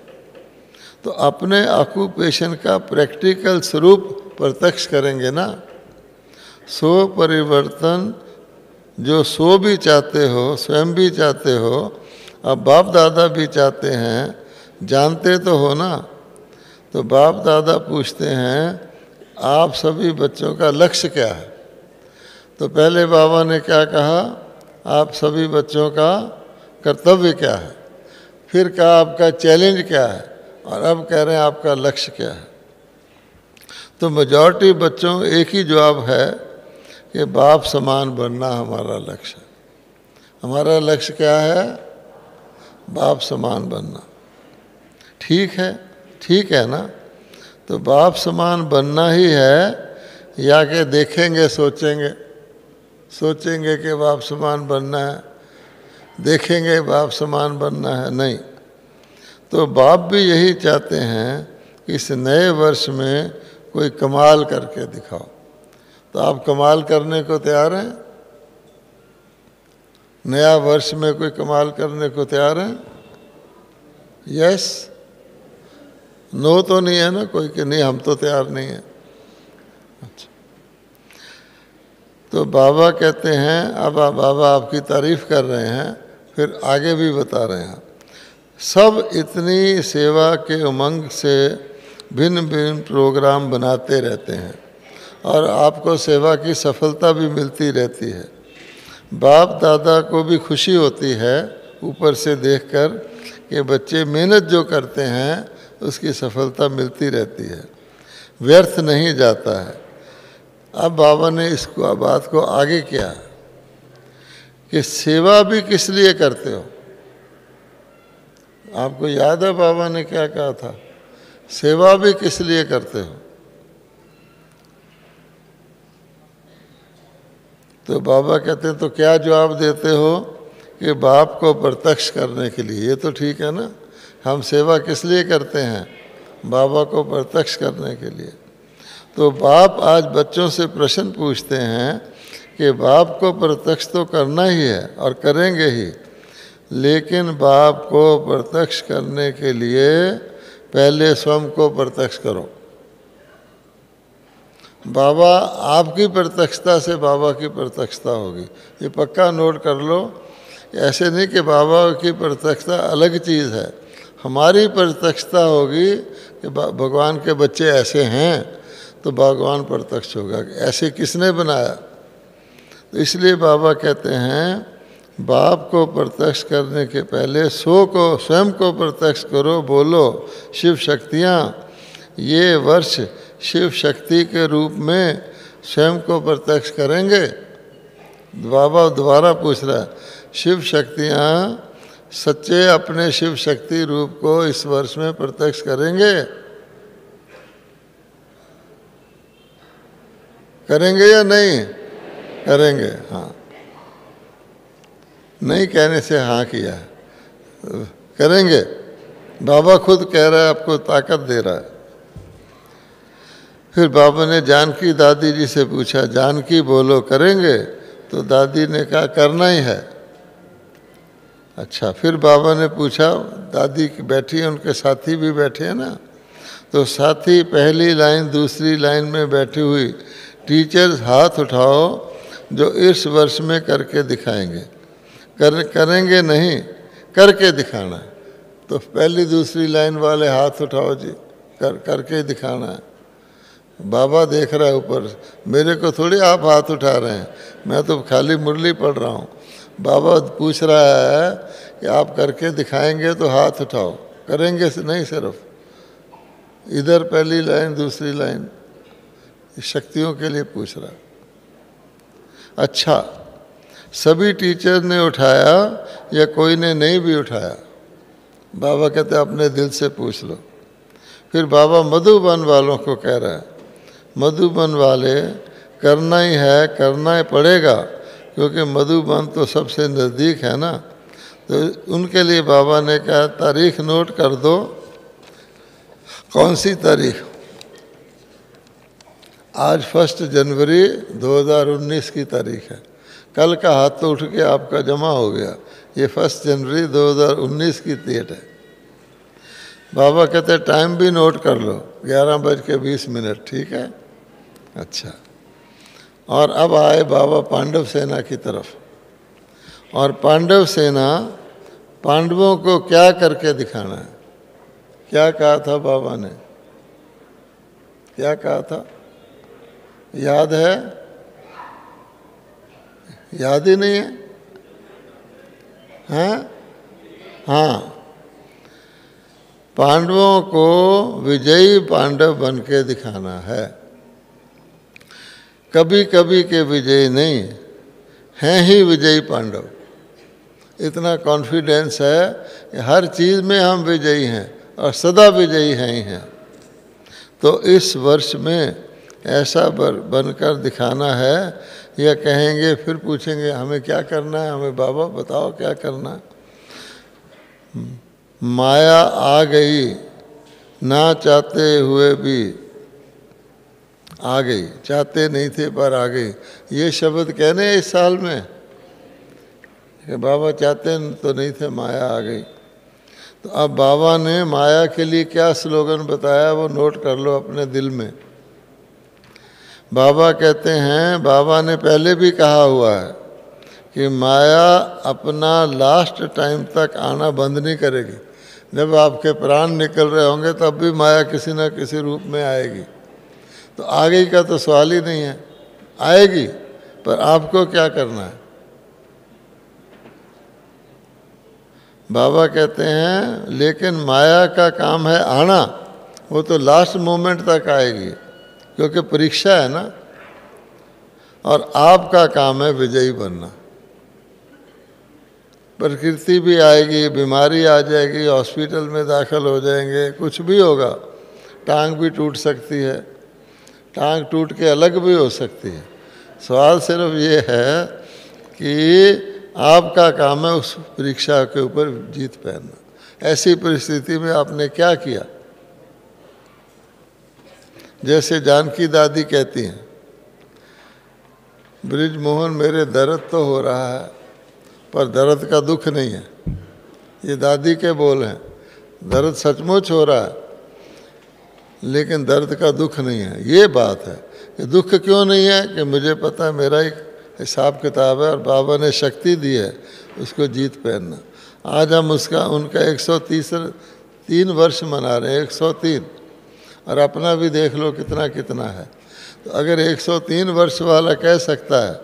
तो अपने ऑक्यूपेशन का प्रैक्टिकल स्वरूप प्रत्यक्ष करेंगे ना। 100 परिवर्तन जो 100 भी चाहते हो, स्वयं भी चाहते हो, अब बाप दादा भी चाहते हैं, जानते तो हो ना। तो बाप दादा पूछते हैं आप सभी बच्चों का लक्ष्य क्या है? तो पहले बाबा ने क्या कहा? आप सभी बच्चों का कर्तव्य क्या है? फिर कहा आपका चैलेंज क्या है? और अब कह रहे हैं आपका लक्ष्य क्या है? तो मेजॉरिटी बच्चों एक ही जवाब है कि बाप समान बनना हमारा लक्ष्य है। हमारा लक्ष्य क्या है? बाप समान बनना। ठीक है ना। तो बाप समान बनना ही है या कि देखेंगे सोचेंगे कि बाप समान बनना है, देखेंगे बाप समान बनना है? नहीं। तो बाप भी यही चाहते हैं कि इस नए वर्ष में कोई कमाल करके दिखाओ। तो आप कमाल करने को तैयार हैं? नया वर्ष में कोई कमाल करने को तैयार हैं? यस, नो तो नहीं है ना कोई कि नहीं हम तो तैयार नहीं है। अच्छा, तो बाबा कहते हैं, अब बाबा आपकी तारीफ कर रहे हैं, फिर आगे भी बता रहे हैं, सब इतनी सेवा के उमंग से भिन्न भिन्न प्रोग्राम बनाते रहते हैं और आपको सेवा की सफलता भी मिलती रहती है। बाप दादा को भी खुशी होती है ऊपर से देखकर कि बच्चे मेहनत जो करते हैं उसकी सफलता मिलती रहती है, व्यर्थ नहीं जाता है। अब बाबा ने इसको बात को आगे किया कि सेवा भी किस लिए करते हो? आपको याद है बाबा ने क्या कहा था? सेवा भी किस लिए करते हो? तो बाबा कहते हैं तो क्या जवाब देते हो कि बाप को प्रत्यक्ष करने के लिए। ये तो ठीक है ना, हम सेवा किस लिए करते हैं? बाबा को प्रत्यक्ष करने के लिए। तो बाप आज बच्चों से प्रश्न पूछते हैं कि बाप को प्रत्यक्ष तो करना ही है और करेंगे ही, लेकिन बाप को प्रत्यक्ष करने के लिए पहले स्वयं को प्रत्यक्ष करो। बाबा आपकी प्रत्यक्षता से बाबा की प्रत्यक्षता होगी, ये पक्का नोट कर लो। ऐसे नहीं कि बाबा की प्रत्यक्षता अलग चीज़ है, हमारी प्रत्यक्षता होगी कि भगवान के बच्चे ऐसे हैं तो भगवान प्रत्यक्ष होगा। ऐसे किसने बनाया? तो इसलिए बाबा कहते हैं बाप को प्रत्यक्ष करने के पहले स्वयं को प्रत्यक्ष करो। बोलो शिव शक्तियाँ, ये वर्ष शिव शक्ति के रूप में स्वयं को प्रत्यक्ष करेंगे। बाबा दोबारा पूछ रहा है, शिव शक्तियाँ सच्चे अपने शिव शक्ति रूप को इस वर्ष में प्रत्यक्ष करेंगे? करेंगे या नहीं करेंगे? हाँ, नहीं कहने से हाँ किया, करेंगे। बाबा खुद कह रहा है, आपको ताकत दे रहा है। फिर बाबा ने जानकी दादी जी से पूछा, जानकी बोलो करेंगे? तो दादी ने कहा करना ही है। अच्छा, फिर बाबा ने पूछा, दादी बैठी है, उनके साथी भी बैठे हैं ना, तो साथी पहली लाइन दूसरी लाइन में बैठी हुई टीचर्स हाथ उठाओ जो इस वर्ष में करके दिखाएंगे। करेंगे नहीं, करके दिखाना है। तो पहली दूसरी लाइन वाले हाथ उठाओ जी, करके दिखाना है। बाबा देख रहा है ऊपर, मेरे को थोड़ी आप हाथ उठा रहे हैं, मैं तो खाली मुरली पढ़ रहा हूँ। बाबा पूछ रहा है कि आप करके दिखाएंगे तो हाथ उठाओ, करेंगे से नहीं, सिर्फ इधर पहली लाइन दूसरी लाइन, शक्तियों के लिए पूछ रहा है। अच्छा, सभी टीचर ने उठाया या कोई ने नहीं भी उठाया? बाबा कहते अपने दिल से पूछ लो। फिर बाबा मधुबन वालों को कह रहा है, मधुबन वाले करना ही है, करना ही पड़ेगा, क्योंकि मधुबन तो सबसे नज़दीक है ना। तो उनके लिए बाबा ने कहा तारीख नोट कर दो। कौन सी तारीख? आज 1 जनवरी 2019 की तारीख है। कल का हाथ तो उठ के आपका जमा हो गया, ये 1 जनवरी 2019 की डेट है। बाबा कहते टाइम भी नोट कर लो, 11:20, ठीक है? अच्छा, और अब आए बाबा पांडव सेना की तरफ। और पांडव सेना, पांडवों को क्या करके दिखाना है? क्या कहा था बाबा ने? क्या कहा था? याद है? याद ही नहीं है? हाँ हाँ, पांडवों को विजयी पांडव बन के दिखाना है। कभी कभी के विजयी नहीं, हैं ही विजयी पांडव। इतना कॉन्फिडेंस है कि हर चीज़ में हम विजयी हैं और सदा विजयी हैं ही हैं। तो इस वर्ष में ऐसा बनकर दिखाना है, या कहेंगे फिर पूछेंगे हमें क्या करना है, हमें बाबा बताओ क्या करना है। माया आ गई, ना चाहते हुए भी आ गई, चाहते नहीं थे पर आ गई। ये शब्द कहने इस साल में कि बाबा चाहते तो नहीं थे, माया आ गई। तो अब बाबा ने माया के लिए क्या स्लोगन बताया, वो नोट कर लो अपने दिल में। बाबा कहते हैं, बाबा ने पहले भी कहा हुआ है कि माया अपना लास्ट टाइम तक आना बंद नहीं करेगी। जब आपके प्राण निकल रहे होंगे तब भी माया किसी न किसी रूप में आएगी। तो आगे का तो सवाल ही नहीं है, आएगी, पर आपको क्या करना है? बाबा कहते हैं लेकिन माया का काम है आना, वो तो लास्ट मोमेंट तक आएगी, क्योंकि परीक्षा है ना। और आपका काम है विजयी बनना। प्रकृति भी आएगी, बीमारी आ जाएगी, हॉस्पिटल में दाखिल हो जाएंगे, कुछ भी होगा, टांग भी टूट सकती है, टांग टूट के अलग भी हो सकती है। सवाल सिर्फ ये है कि आपका काम है उस परीक्षा के ऊपर जीत पाना। ऐसी परिस्थिति में आपने क्या किया? जैसे जानकी दादी कहती हैं, ब्रिजमोहन मेरे दर्द तो हो रहा है पर दर्द का दुख नहीं है। ये दादी के बोल हैं। दर्द सचमुच हो रहा है लेकिन दर्द का दुख नहीं है। ये बात है कि दुख क्यों नहीं है कि मुझे पता है मेरा एक हिसाब किताब है और बाबा ने शक्ति दी है उसको जीत पहनना। आज हम उनका 103 वर्ष मना रहे हैं, 103, और अपना भी देख लो कितना कितना है। तो अगर 103 वर्ष वाला कह सकता है,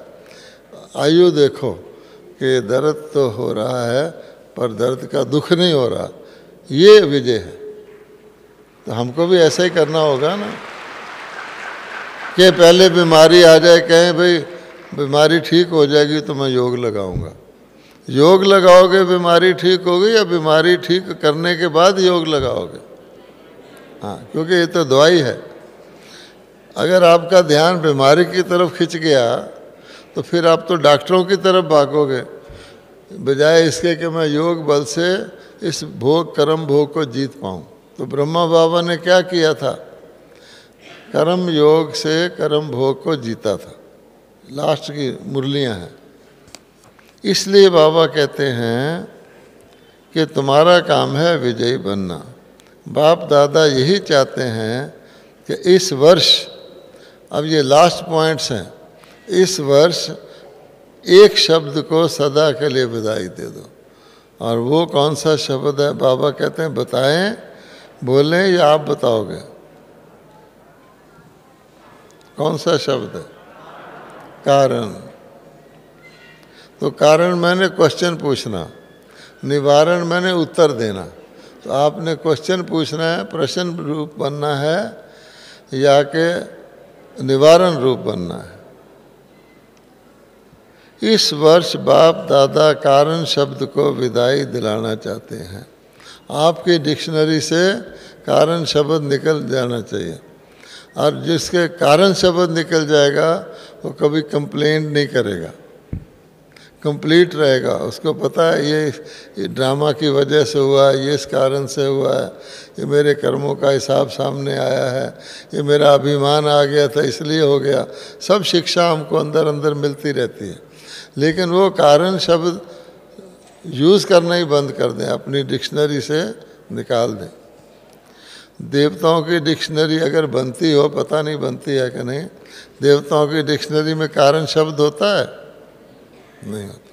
आयु देखो कि दर्द तो हो रहा है पर दर्द का दुख नहीं हो रहा, ये विजय है। तो हमको भी ऐसा ही करना होगा ना कि पहले बीमारी आ जाए, कहें भाई बीमारी ठीक हो जाएगी तो मैं योग लगाऊंगा। योग लगाओगे बीमारी ठीक होगी या बीमारी ठीक करने के बाद योग लगाओगे? हाँ, क्योंकि ये तो दवाई है। अगर आपका ध्यान बीमारी की तरफ खिंच गया तो फिर आप तो डॉक्टरों की तरफ भागोगे बजाय इसके कि मैं योग बल से इस कर्म भोग को जीत पाऊँ। तो ब्रह्मा बाबा ने क्या किया था? कर्म योग से कर्म भोग को जीता था। लास्ट की मुरलियाँ हैं। इसलिए बाबा कहते हैं कि तुम्हारा काम है विजयी बनना। बाप दादा यही चाहते हैं कि इस वर्ष, अब ये लास्ट पॉइंट्स हैं, इस वर्ष एक शब्द को सदा के लिए विदाई दे दो। और वो कौन सा शब्द है? बाबा कहते हैं बताएं, बोलें या आप बताओगे? कौन सा शब्द है? कारण। तो कारण मैंने क्वेश्चन पूछना, निवारण मैंने उत्तर देना। तो आपने क्वेश्चन पूछना है, प्रश्न रूप बनना है या कि निवारण रूप बनना है। इस वर्ष बाप दादा कारण शब्द को विदाई दिलाना चाहते हैं। आपकी डिक्शनरी से कारण शब्द निकल जाना चाहिए, और जिसके कारण शब्द निकल जाएगा वो कभी कंप्लेंट नहीं करेगा, कंप्लीट रहेगा। उसको पता है ये ड्रामा की वजह से हुआ है, ये इस कारण से हुआ है, ये मेरे कर्मों का हिसाब सामने आया है, ये मेरा अभिमान आ गया था इसलिए हो गया। सब शिक्षा हमको अंदर अंदर मिलती रहती है। लेकिन वो कारण शब्द यूज़ करना ही बंद कर दें, अपनी डिक्शनरी से निकाल दें। देवताओं की डिक्शनरी अगर बनती हो, पता नहीं बनती है कि नहीं, देवताओं की डिक्शनरी में कारण शब्द होता है? नहीं होता।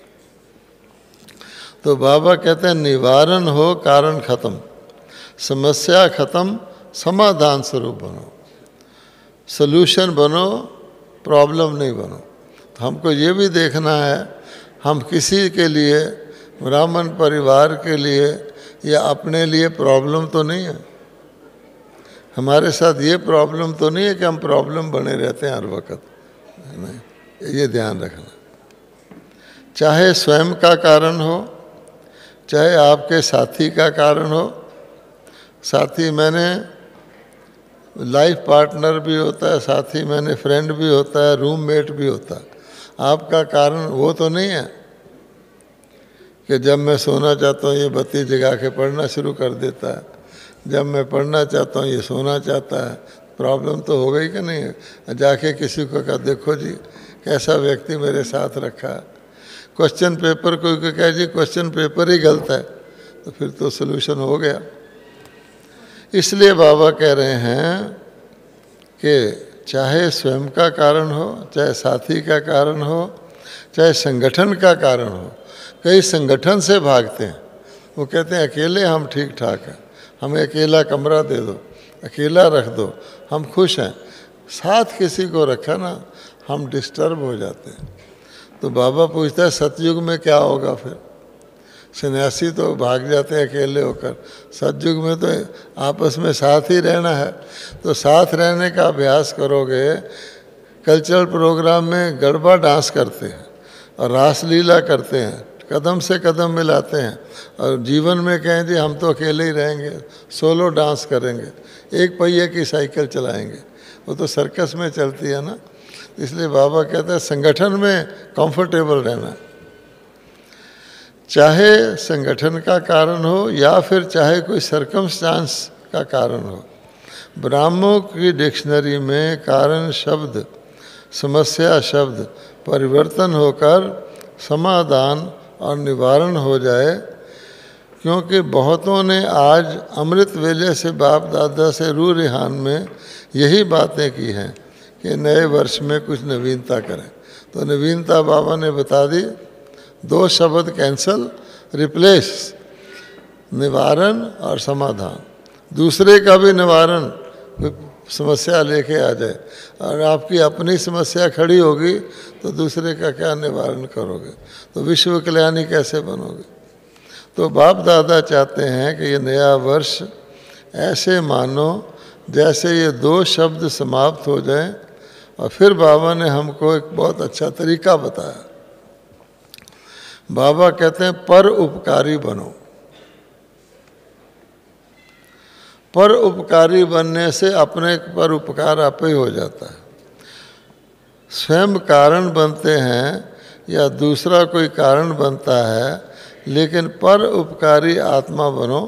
तो बाबा कहते हैं निवारण हो, कारण खत्म, समस्या खत्म, समाधान स्वरूप बनो, सल्यूशन बनो, प्रॉब्लम नहीं बनो। तो हमको ये भी देखना है हम किसी के लिए, ब्राह्मण परिवार के लिए या अपने लिए प्रॉब्लम तो नहीं है। हमारे साथ ये प्रॉब्लम तो नहीं है कि हम प्रॉब्लम बने रहते हैं हर वक्त, नहीं, ये ध्यान रखना। चाहे स्वयं का कारण हो, चाहे आपके साथी का कारण हो। साथी मैंने लाइफ पार्टनर भी होता है, साथी मैंने फ्रेंड भी होता है, रूममेट भी होता है। आपका कारण वो तो नहीं है कि जब मैं सोना चाहता हूँ ये बत्ती जगा के पढ़ना शुरू कर देता है, जब मैं पढ़ना चाहता हूँ ये सोना चाहता है। प्रॉब्लम तो हो गई कि नहीं है? जाके किसी को कहा देखो जी कैसा व्यक्ति मेरे साथ रखा है। क्वेश्चन पेपर कोई को कहे जी क्वेश्चन पेपर ही गलत है, तो फिर तो सलूशन हो गया। इसलिए बाबा कह रहे हैं कि चाहे स्वयं का कारण हो, चाहे साथी का कारण हो, चाहे संगठन का कारण हो। कई संगठन से भागते हैं, वो कहते हैं अकेले हम ठीक ठाक हैं, हमें अकेला कमरा दे दो, अकेला रख दो, हम खुश हैं। साथ किसी को रखा ना हम डिस्टर्ब हो जाते हैं। तो बाबा पूछता है सतयुग में क्या होगा? फिर सन्यासी तो भाग जाते हैं अकेले होकर, सतयुग में तो आपस में साथ ही रहना है। तो साथ रहने का अभ्यास करोगे। कल्चरल प्रोग्राम में गरबा डांस करते हैं और रासलीला करते हैं, कदम से कदम मिलाते हैं, और जीवन में कहें जी हम तो अकेले ही रहेंगे, सोलो डांस करेंगे, एक पहिए की साइकिल चलाएंगे, वो तो सर्कस में चलती है ना। इसलिए बाबा कहते हैं संगठन में कंफर्टेबल रहना, चाहे संगठन का कारण हो या फिर चाहे कोई सर्कमस्टांस का कारण हो। ब्राह्मों की डिक्शनरी में कारण शब्द समस्या शब्द परिवर्तन होकर समाधान और निवारण हो जाए, क्योंकि बहुतों ने आज अमृत वेले से बाप दादा से रू रिहान में यही बातें की हैं कि नए वर्ष में कुछ नवीनता करें। तो नवीनता बाबा ने बता दी, 2 शब्द कैंसल, रिप्लेस, निवारण और समाधान। दूसरे का भी निवारण समस्या लेके आ जाए और आपकी अपनी समस्या खड़ी होगी तो दूसरे का क्या निवारण करोगे, तो विश्व कल्याणी कैसे बनोगे। तो बाप दादा चाहते हैं कि ये नया वर्ष ऐसे मानो जैसे ये 2 शब्द समाप्त हो जाएं। और फिर बाबा ने हमको एक बहुत अच्छा तरीका बताया। बाबा कहते हैं पर उपकारी बनो। पर उपकारी बनने से अपने पर उपकार आप ही हो जाता है। स्वयं कारण बनते हैं या दूसरा कोई कारण बनता है, लेकिन पर उपकारी आत्मा बनो,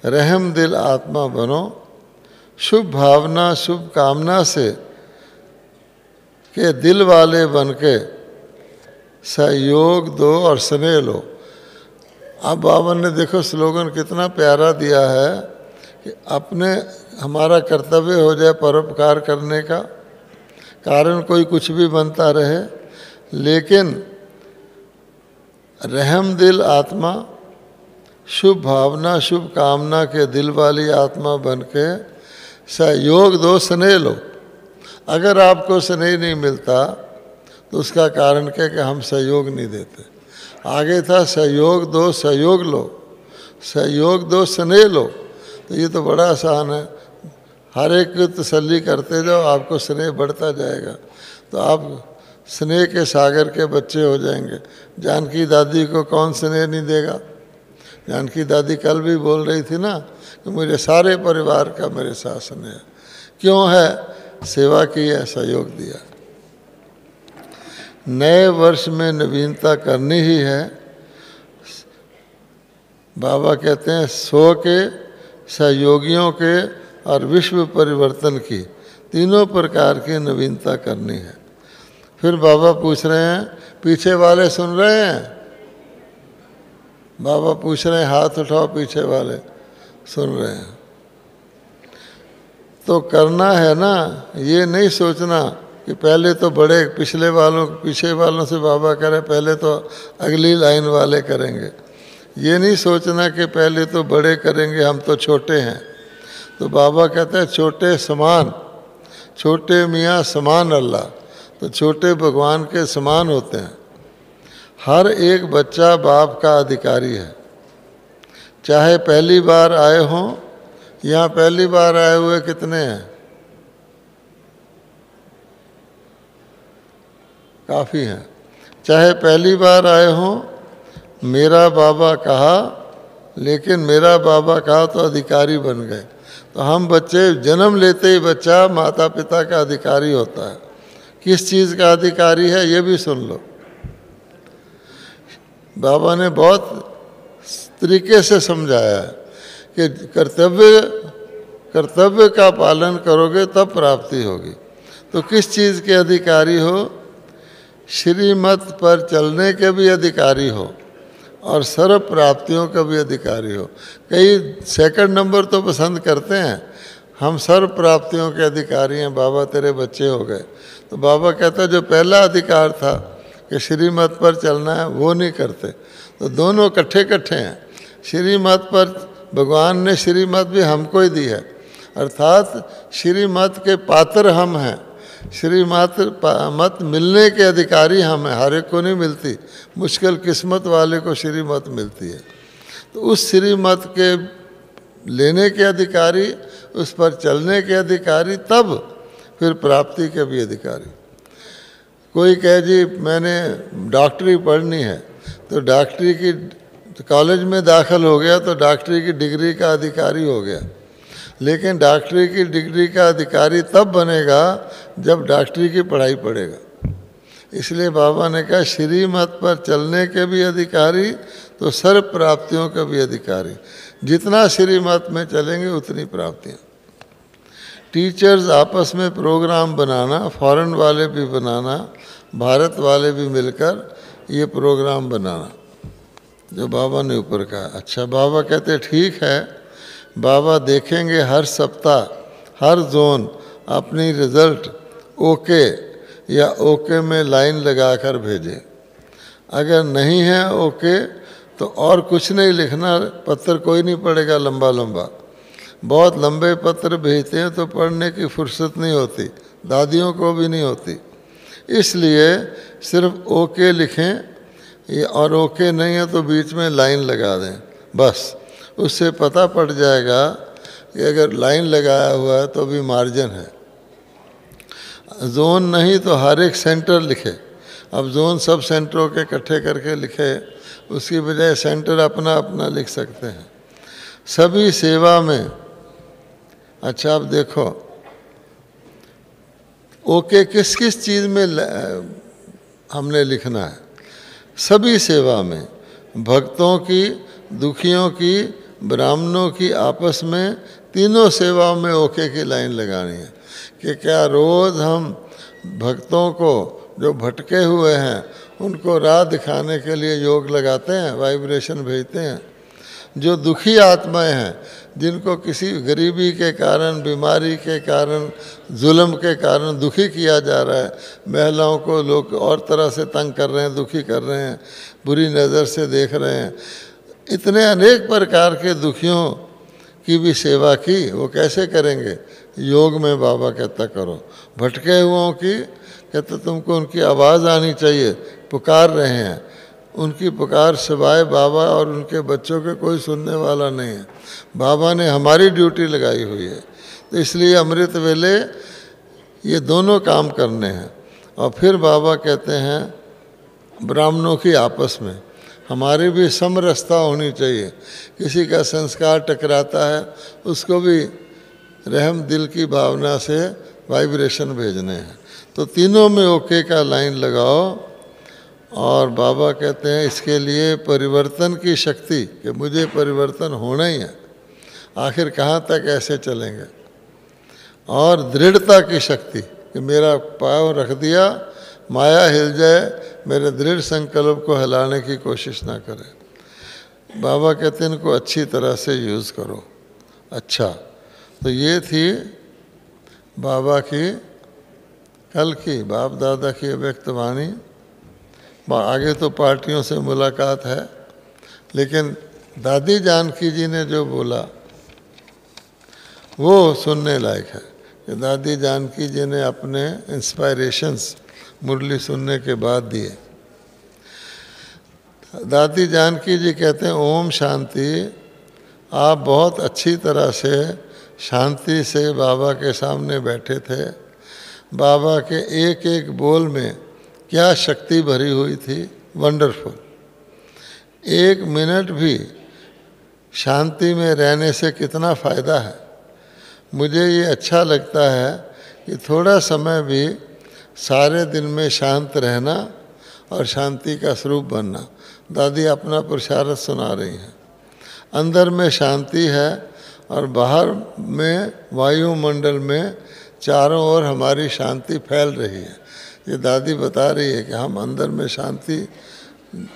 रहम दिल आत्मा बनो, शुभ भावना शुभ कामना से के दिल वाले बन के सहयोग दो और स्नेह लो। अब बाबा ने देखो स्लोगन कितना प्यारा दिया है कि अपने हमारा कर्तव्य हो जाए परोपकार करने का, कारण कोई कुछ भी बनता रहे, लेकिन रहम दिल आत्मा, शुभ भावना शुभ कामना के दिल वाली आत्मा बन के सहयोग दो, स्नेह लो। अगर आपको स्नेह नहीं मिलता तो उसका कारण क्या कि हम सहयोग नहीं देते। आगे था सहयोग दो सहयोग लो, सहयोग दो स्नेह लो। तो ये तो बड़ा आसान है, हर एक की तसल्ली करते जाओ, आपको स्नेह बढ़ता जाएगा, तो आप स्नेह के सागर के बच्चे हो जाएंगे। जानकी दादी को कौन स्नेह नहीं देगा। जानकी दादी कल भी बोल रही थी ना कि मुझे सारे परिवार का मेरे साथ स्नेह है। क्यों है? सेवा की है, सहयोग दिया। नए वर्ष में नवीनता करनी ही है। बाबा कहते हैं 100 के, सहयोगियों के और विश्व परिवर्तन की, तीनों प्रकार की नवीनता करनी है। फिर बाबा पूछ रहे हैं, पीछे वाले सुन रहे हैं? बाबा पूछ रहे हैं, हाथ उठाओ पीछे वाले, सुन रहे हैं। तो करना है ना, ये नहीं सोचना कि पहले तो बड़े पिछले वालों पीछे वालों से बाबा करे, पहले तो अगली लाइन वाले करेंगे। ये नहीं सोचना कि पहले तो बड़े करेंगे, हम तो छोटे हैं। तो बाबा कहते हैं छोटे समान, छोटे मियाँ समान अल्लाह, तो छोटे भगवान के समान होते हैं। हर एक बच्चा बाप का अधिकारी है, चाहे पहली बार आए हों। यहाँ पहली बार आए हुए कितने हैं? काफ़ी हैं। चाहे पहली बार आए हों, मेरा बाबा कहा, लेकिन मेरा बाबा कहा तो अधिकारी बन गए। तो हम बच्चे जन्म लेते ही बच्चा माता पिता का अधिकारी होता है। किस चीज़ का अधिकारी है ये भी सुन लो। बाबा ने बहुत तरीके से समझाया है कि कर्तव्य का पालन करोगे तब प्राप्ति होगी। तो किस चीज़ के अधिकारी हो? श्रीमत पर चलने के भी अधिकारी हो और सर्व प्राप्तियों का भी अधिकारी हो। कई सेकंड नंबर तो पसंद करते हैं, हम सर्व प्राप्तियों के अधिकारी हैं, बाबा तेरे बच्चे हो गए। तो बाबा कहता है जो पहला अधिकार था कि श्रीमत पर चलना है, वो नहीं करते। तो दोनों इकट्ठे हैं। श्रीमत पर भगवान ने श्रीमत भी हमको ही दी है, अर्थात श्रीमत के पात्र हम हैं। श्रीमत मिलने के अधिकारी हम हैं, हर एक को नहीं मिलती, मुश्किल किस्मत वाले को श्रीमत मिलती है। तो उस श्रीमत के लेने के अधिकारी, उस पर चलने के अधिकारी, तब फिर प्राप्ति के भी अधिकारी। कोई कहे जी मैंने डॉक्टरी पढ़नी है, तो डॉक्टरी की कॉलेज में दाखिल हो गया तो डॉक्टरी की डिग्री का अधिकारी हो गया। लेकिन डॉक्टरी की डिग्री का अधिकारी तब बनेगा जब डॉक्टरी की पढ़ाई पढ़ेगा। इसलिए बाबा ने कहा श्रीमत पर चलने के भी अधिकारी तो सर्व प्राप्तियों के भी अधिकारी। जितना श्रीमत में चलेंगे उतनी प्राप्तियाँ। टीचर्स आपस में प्रोग्राम बनाना, फॉरेन वाले भी बनाना, भारत वाले भी मिलकर ये प्रोग्राम बनाना जो बाबा ने ऊपर कहा। अच्छा, बाबा कहते ठीक है, बाबा देखेंगे हर सप्ताह हर जोन अपनी रिज़ल्ट ओके या ओके में लाइन लगाकर भेजे। अगर नहीं है ओके तो और कुछ नहीं लिखना, पत्र कोई नहीं पढ़ेगा लंबा लंबा। बहुत लंबे पत्र भेजते हैं तो पढ़ने की फुर्सत नहीं होती, दादियों को भी नहीं होती। इसलिए सिर्फ ओके लिखें और ओके नहीं है तो बीच में लाइन लगा दें, बस। उससे पता पड़ जाएगा कि अगर लाइन लगाया हुआ है तो भी मार्जिन है। जोन नहीं तो हर एक सेंटर लिखे। अब जोन सब सेंटरों के इकट्ठे करके लिखे, उसकी बजाय सेंटर अपना अपना लिख सकते हैं। सभी सेवा में, अच्छा अब देखो ओके किस किस चीज़ में हमने लिखना है। सभी सेवा में, भक्तों की, दुखियों की, ब्राह्मणों की, आपस में, तीनों सेवाओं में ओके की लाइन लगानी है कि क्या रोज़ हम भक्तों को जो भटके हुए हैं उनको राह दिखाने के लिए योग लगाते हैं, वाइब्रेशन भेजते हैं। जो दुखी आत्माएं हैं, जिनको किसी गरीबी के कारण, बीमारी के कारण, जुल्म के कारण दुखी किया जा रहा है, महिलाओं को लोग और तरह से तंग कर रहे हैं, दुखी कर रहे हैं, बुरी नज़र से देख रहे हैं, इतने अनेक प्रकार के दुखियों की भी सेवा की। वो कैसे करेंगे? योग में बाबा कहता करो। भटके हुओं की कहते तुमको उनकी आवाज़ आनी चाहिए, पुकार रहे हैं, उनकी पुकार सिवाय बाबा और उनके बच्चों के कोई सुनने वाला नहीं है। बाबा ने हमारी ड्यूटी लगाई हुई है, तो इसलिए अमृत वेले ये दोनों काम करने हैं। और फिर बाबा कहते हैं ब्राह्मणों की आपस में हमारी भी समरसता होनी चाहिए। किसी का संस्कार टकराता है, उसको भी रहम दिल की भावना से वाइब्रेशन भेजने हैं। तो तीनों में ओके का लाइन लगाओ। और बाबा कहते हैं इसके लिए परिवर्तन की शक्ति, कि मुझे परिवर्तन होना ही है, आखिर कहाँ तक ऐसे चलेंगे। और दृढ़ता की शक्ति, कि मेरा पाँव रख दिया, माया हिल जाए, मेरे दृढ़ संकल्प को हिलाने की कोशिश ना करें। बाबा कहते हैं इनको अच्छी तरह से यूज़ करो। अच्छा, तो ये थी बाबा की कल की बाप दादा की अव्यक्त वाणी। आगे तो पार्टियों से मुलाकात है, लेकिन दादी जानकी जी ने जो बोला वो सुनने लायक है। कि दादी जानकी जी ने अपने इंस्पायरेशंस मुरली सुनने के बाद दिए। दादी जानकी जी कहते हैं ओम शांति। आप बहुत अच्छी तरह से शांति से बाबा के सामने बैठे थे। बाबा के एक एक बोल में क्या शक्ति भरी हुई थी, वंडरफुल। एक मिनट भी शांति में रहने से कितना फ़ायदा है। मुझे ये अच्छा लगता है कि थोड़ा समय भी सारे दिन में शांत रहना और शांति का स्वरूप बनना। दादी अपना पुरुषार्थ सुना रही हैं। अंदर में शांति है और बाहर में वायुमंडल में चारों ओर हमारी शांति फैल रही है। ये दादी बता रही है कि हम अंदर में शांति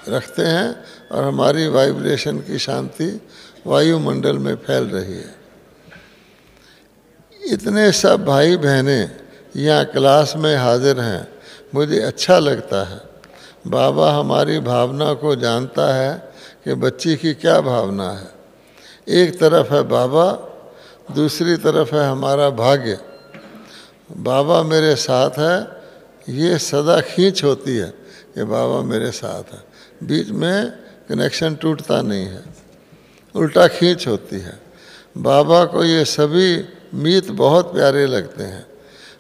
रखते हैं और हमारी वाइब्रेशन की शांति वायुमंडल में फैल रही है। इतने सब भाई बहनें यहाँ क्लास में हाजिर हैं, मुझे अच्छा लगता है। बाबा हमारी भावना को जानता है कि बच्ची की क्या भावना है। एक तरफ है बाबा, दूसरी तरफ है हमारा भाग्य। बाबा मेरे साथ है, ये सदा खींच होती है कि बाबा मेरे साथ है। बीच में कनेक्शन टूटता नहीं है, उल्टा खींच होती है। बाबा को ये सभी मीत बहुत प्यारे लगते हैं।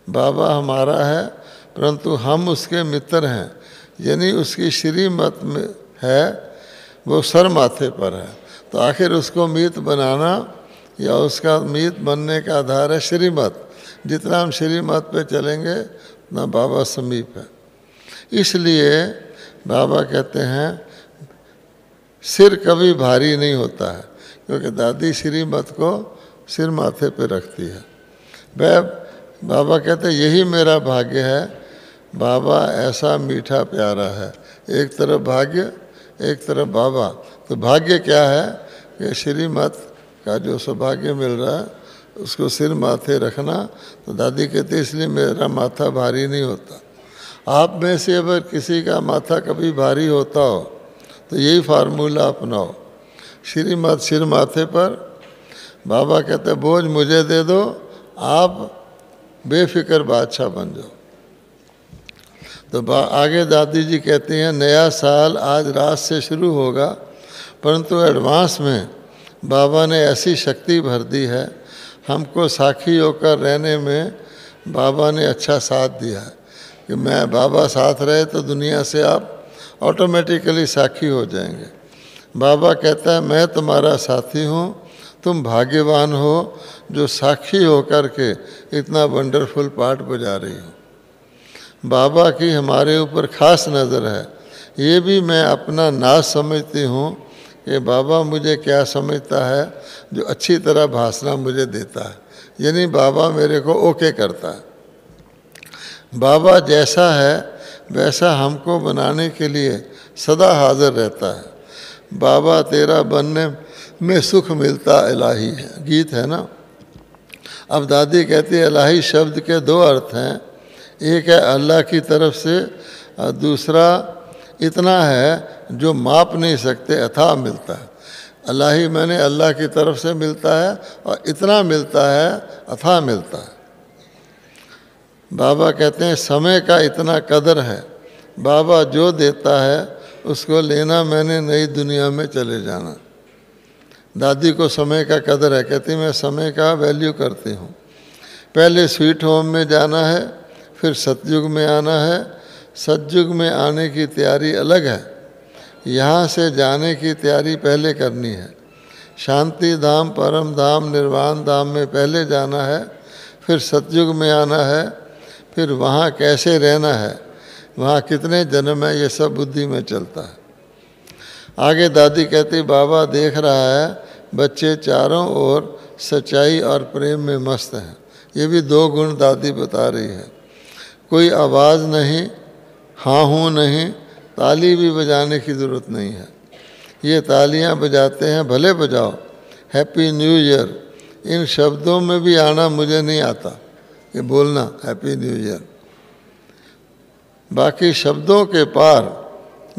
बाबा हमारा है परंतु हम उसके मित्र हैं, यानी उसकी श्रीमत में है, वो सर माथे पर है। तो आखिर उसको मीत बनाना या उसका मीत बनने का आधार है श्रीमत। जितना हम श्रीमत पे चलेंगे उतना बाबा समीप है। इसलिए बाबा कहते हैं सिर कभी भारी नहीं होता है, क्योंकि दादी श्रीमत को सिर माथे पे रखती है। वह बाबा कहते यही मेरा भाग्य है, बाबा ऐसा मीठा प्यारा है। एक तरफ भाग्य, एक तरफ बाबा। तो भाग्य क्या है कि श्रीमत का जो सौभाग्य मिल रहा है उसको सिर माथे रखना। तो दादी कहती इसलिए मेरा माथा भारी नहीं होता। आप में से अगर किसी का माथा कभी भारी होता हो तो यही फार्मूला अपनाओ, श्रीमत सिर माथे पर। बाबा कहते बोझ मुझे दे दो, आप बेफिक्र बादशाह बन जाओ। तो आगे दादी जी कहती हैं नया साल आज रात से शुरू होगा, परंतु एडवांस में बाबा ने ऐसी शक्ति भर दी है, हमको साखी होकर रहने में बाबा ने अच्छा साथ दिया है कि मैं बाबा साथ रहे तो दुनिया से आप ऑटोमेटिकली साखी हो जाएंगे। बाबा कहता है मैं तुम्हारा साथी हूँ, तुम भाग्यवान हो जो साक्षी होकर के इतना वंडरफुल पाठ बजा रही हो। बाबा की हमारे ऊपर खास नज़र है। ये भी मैं अपना नाज समझती हूँ कि बाबा मुझे क्या समझता है जो अच्छी तरह भाषण मुझे देता है, यानी बाबा मेरे को ओके करता है। बाबा जैसा है वैसा हमको बनाने के लिए सदा हाजिर रहता है। बाबा तेरा बनने में सुख मिलता इलाही है, गीत है ना। अब दादी कहती है इलाही शब्द के दो अर्थ हैं, एक है अल्लाह की तरफ से और दूसरा इतना है जो माप नहीं सकते अथाह मिलता है। इलाही मैंने अल्लाह की तरफ से मिलता है और इतना मिलता है अथाह मिलता है। बाबा कहते हैं समय का इतना कदर है, बाबा जो देता है उसको लेना, मैंने नई दुनिया में चले जाना। दादी को समय का कदर है, कहती मैं समय का वैल्यू करती हूँ। पहले स्वीट होम में जाना है, फिर सतयुग में आना है। सतयुग में आने की तैयारी अलग है, यहाँ से जाने की तैयारी पहले करनी है। शांति धाम, परम धाम, निर्वाण धाम में पहले जाना है, फिर सतयुग में आना है, फिर वहाँ कैसे रहना है, वहाँ कितने जन्म है, ये सब बुद्धि में चलता है। आगे दादी कहती बाबा देख रहा है बच्चे चारों ओर सच्चाई और प्रेम में मस्त हैं। ये भी दो गुण दादी बता रही है। कोई आवाज़ नहीं, हाँ हूँ नहीं, ताली भी बजाने की ज़रूरत नहीं है। ये तालियां बजाते हैं, भले बजाओ। हैप्पी न्यू ईयर, इन शब्दों में भी आना मुझे नहीं आता कि बोलना हैप्पी न्यू ईयर। बाकी शब्दों के पार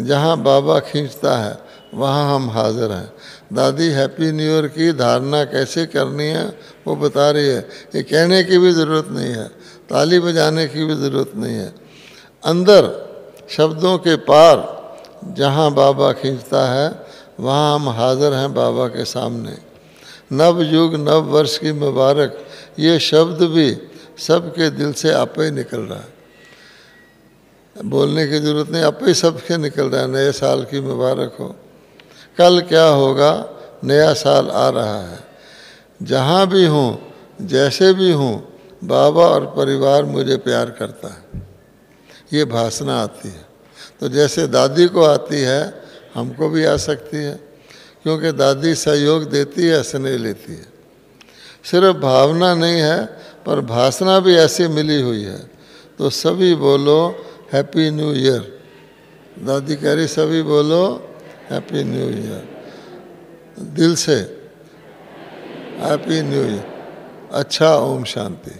जहाँ बाबा खींचता है वहाँ हम हाजिर हैं। दादी हैप्पी न्यू ईयर की धारणा कैसे करनी है वो बता रही है। ये कहने की भी ज़रूरत नहीं है, ताली बजाने की भी ज़रूरत नहीं है। अंदर शब्दों के पार जहाँ बाबा खींचता है वहाँ हम हाजिर हैं बाबा के सामने। नव युग नव वर्ष की मुबारक, ये शब्द भी सबके दिल से आपे ही निकल रहा है, बोलने की ज़रूरत नहीं, आपे ही सबके निकल रहा है। नए साल की मुबारक हो। कल क्या होगा, नया साल आ रहा है। जहाँ भी हूँ, जैसे भी हूँ, बाबा और परिवार मुझे प्यार करता है। ये भाषणा आती है। तो जैसे दादी को आती है हमको भी आ सकती है, क्योंकि दादी सहयोग देती है, स्नेह लेती है। सिर्फ भावना नहीं है पर भाषणा भी ऐसी मिली हुई है। तो सभी बोलो हैप्पी न्यू ईयर। दादी कह रही सभी बोलो हैप्पी न्यू ईयर, दिल से हैप्पी न्यू ईयर। अच्छा, ओम शांति।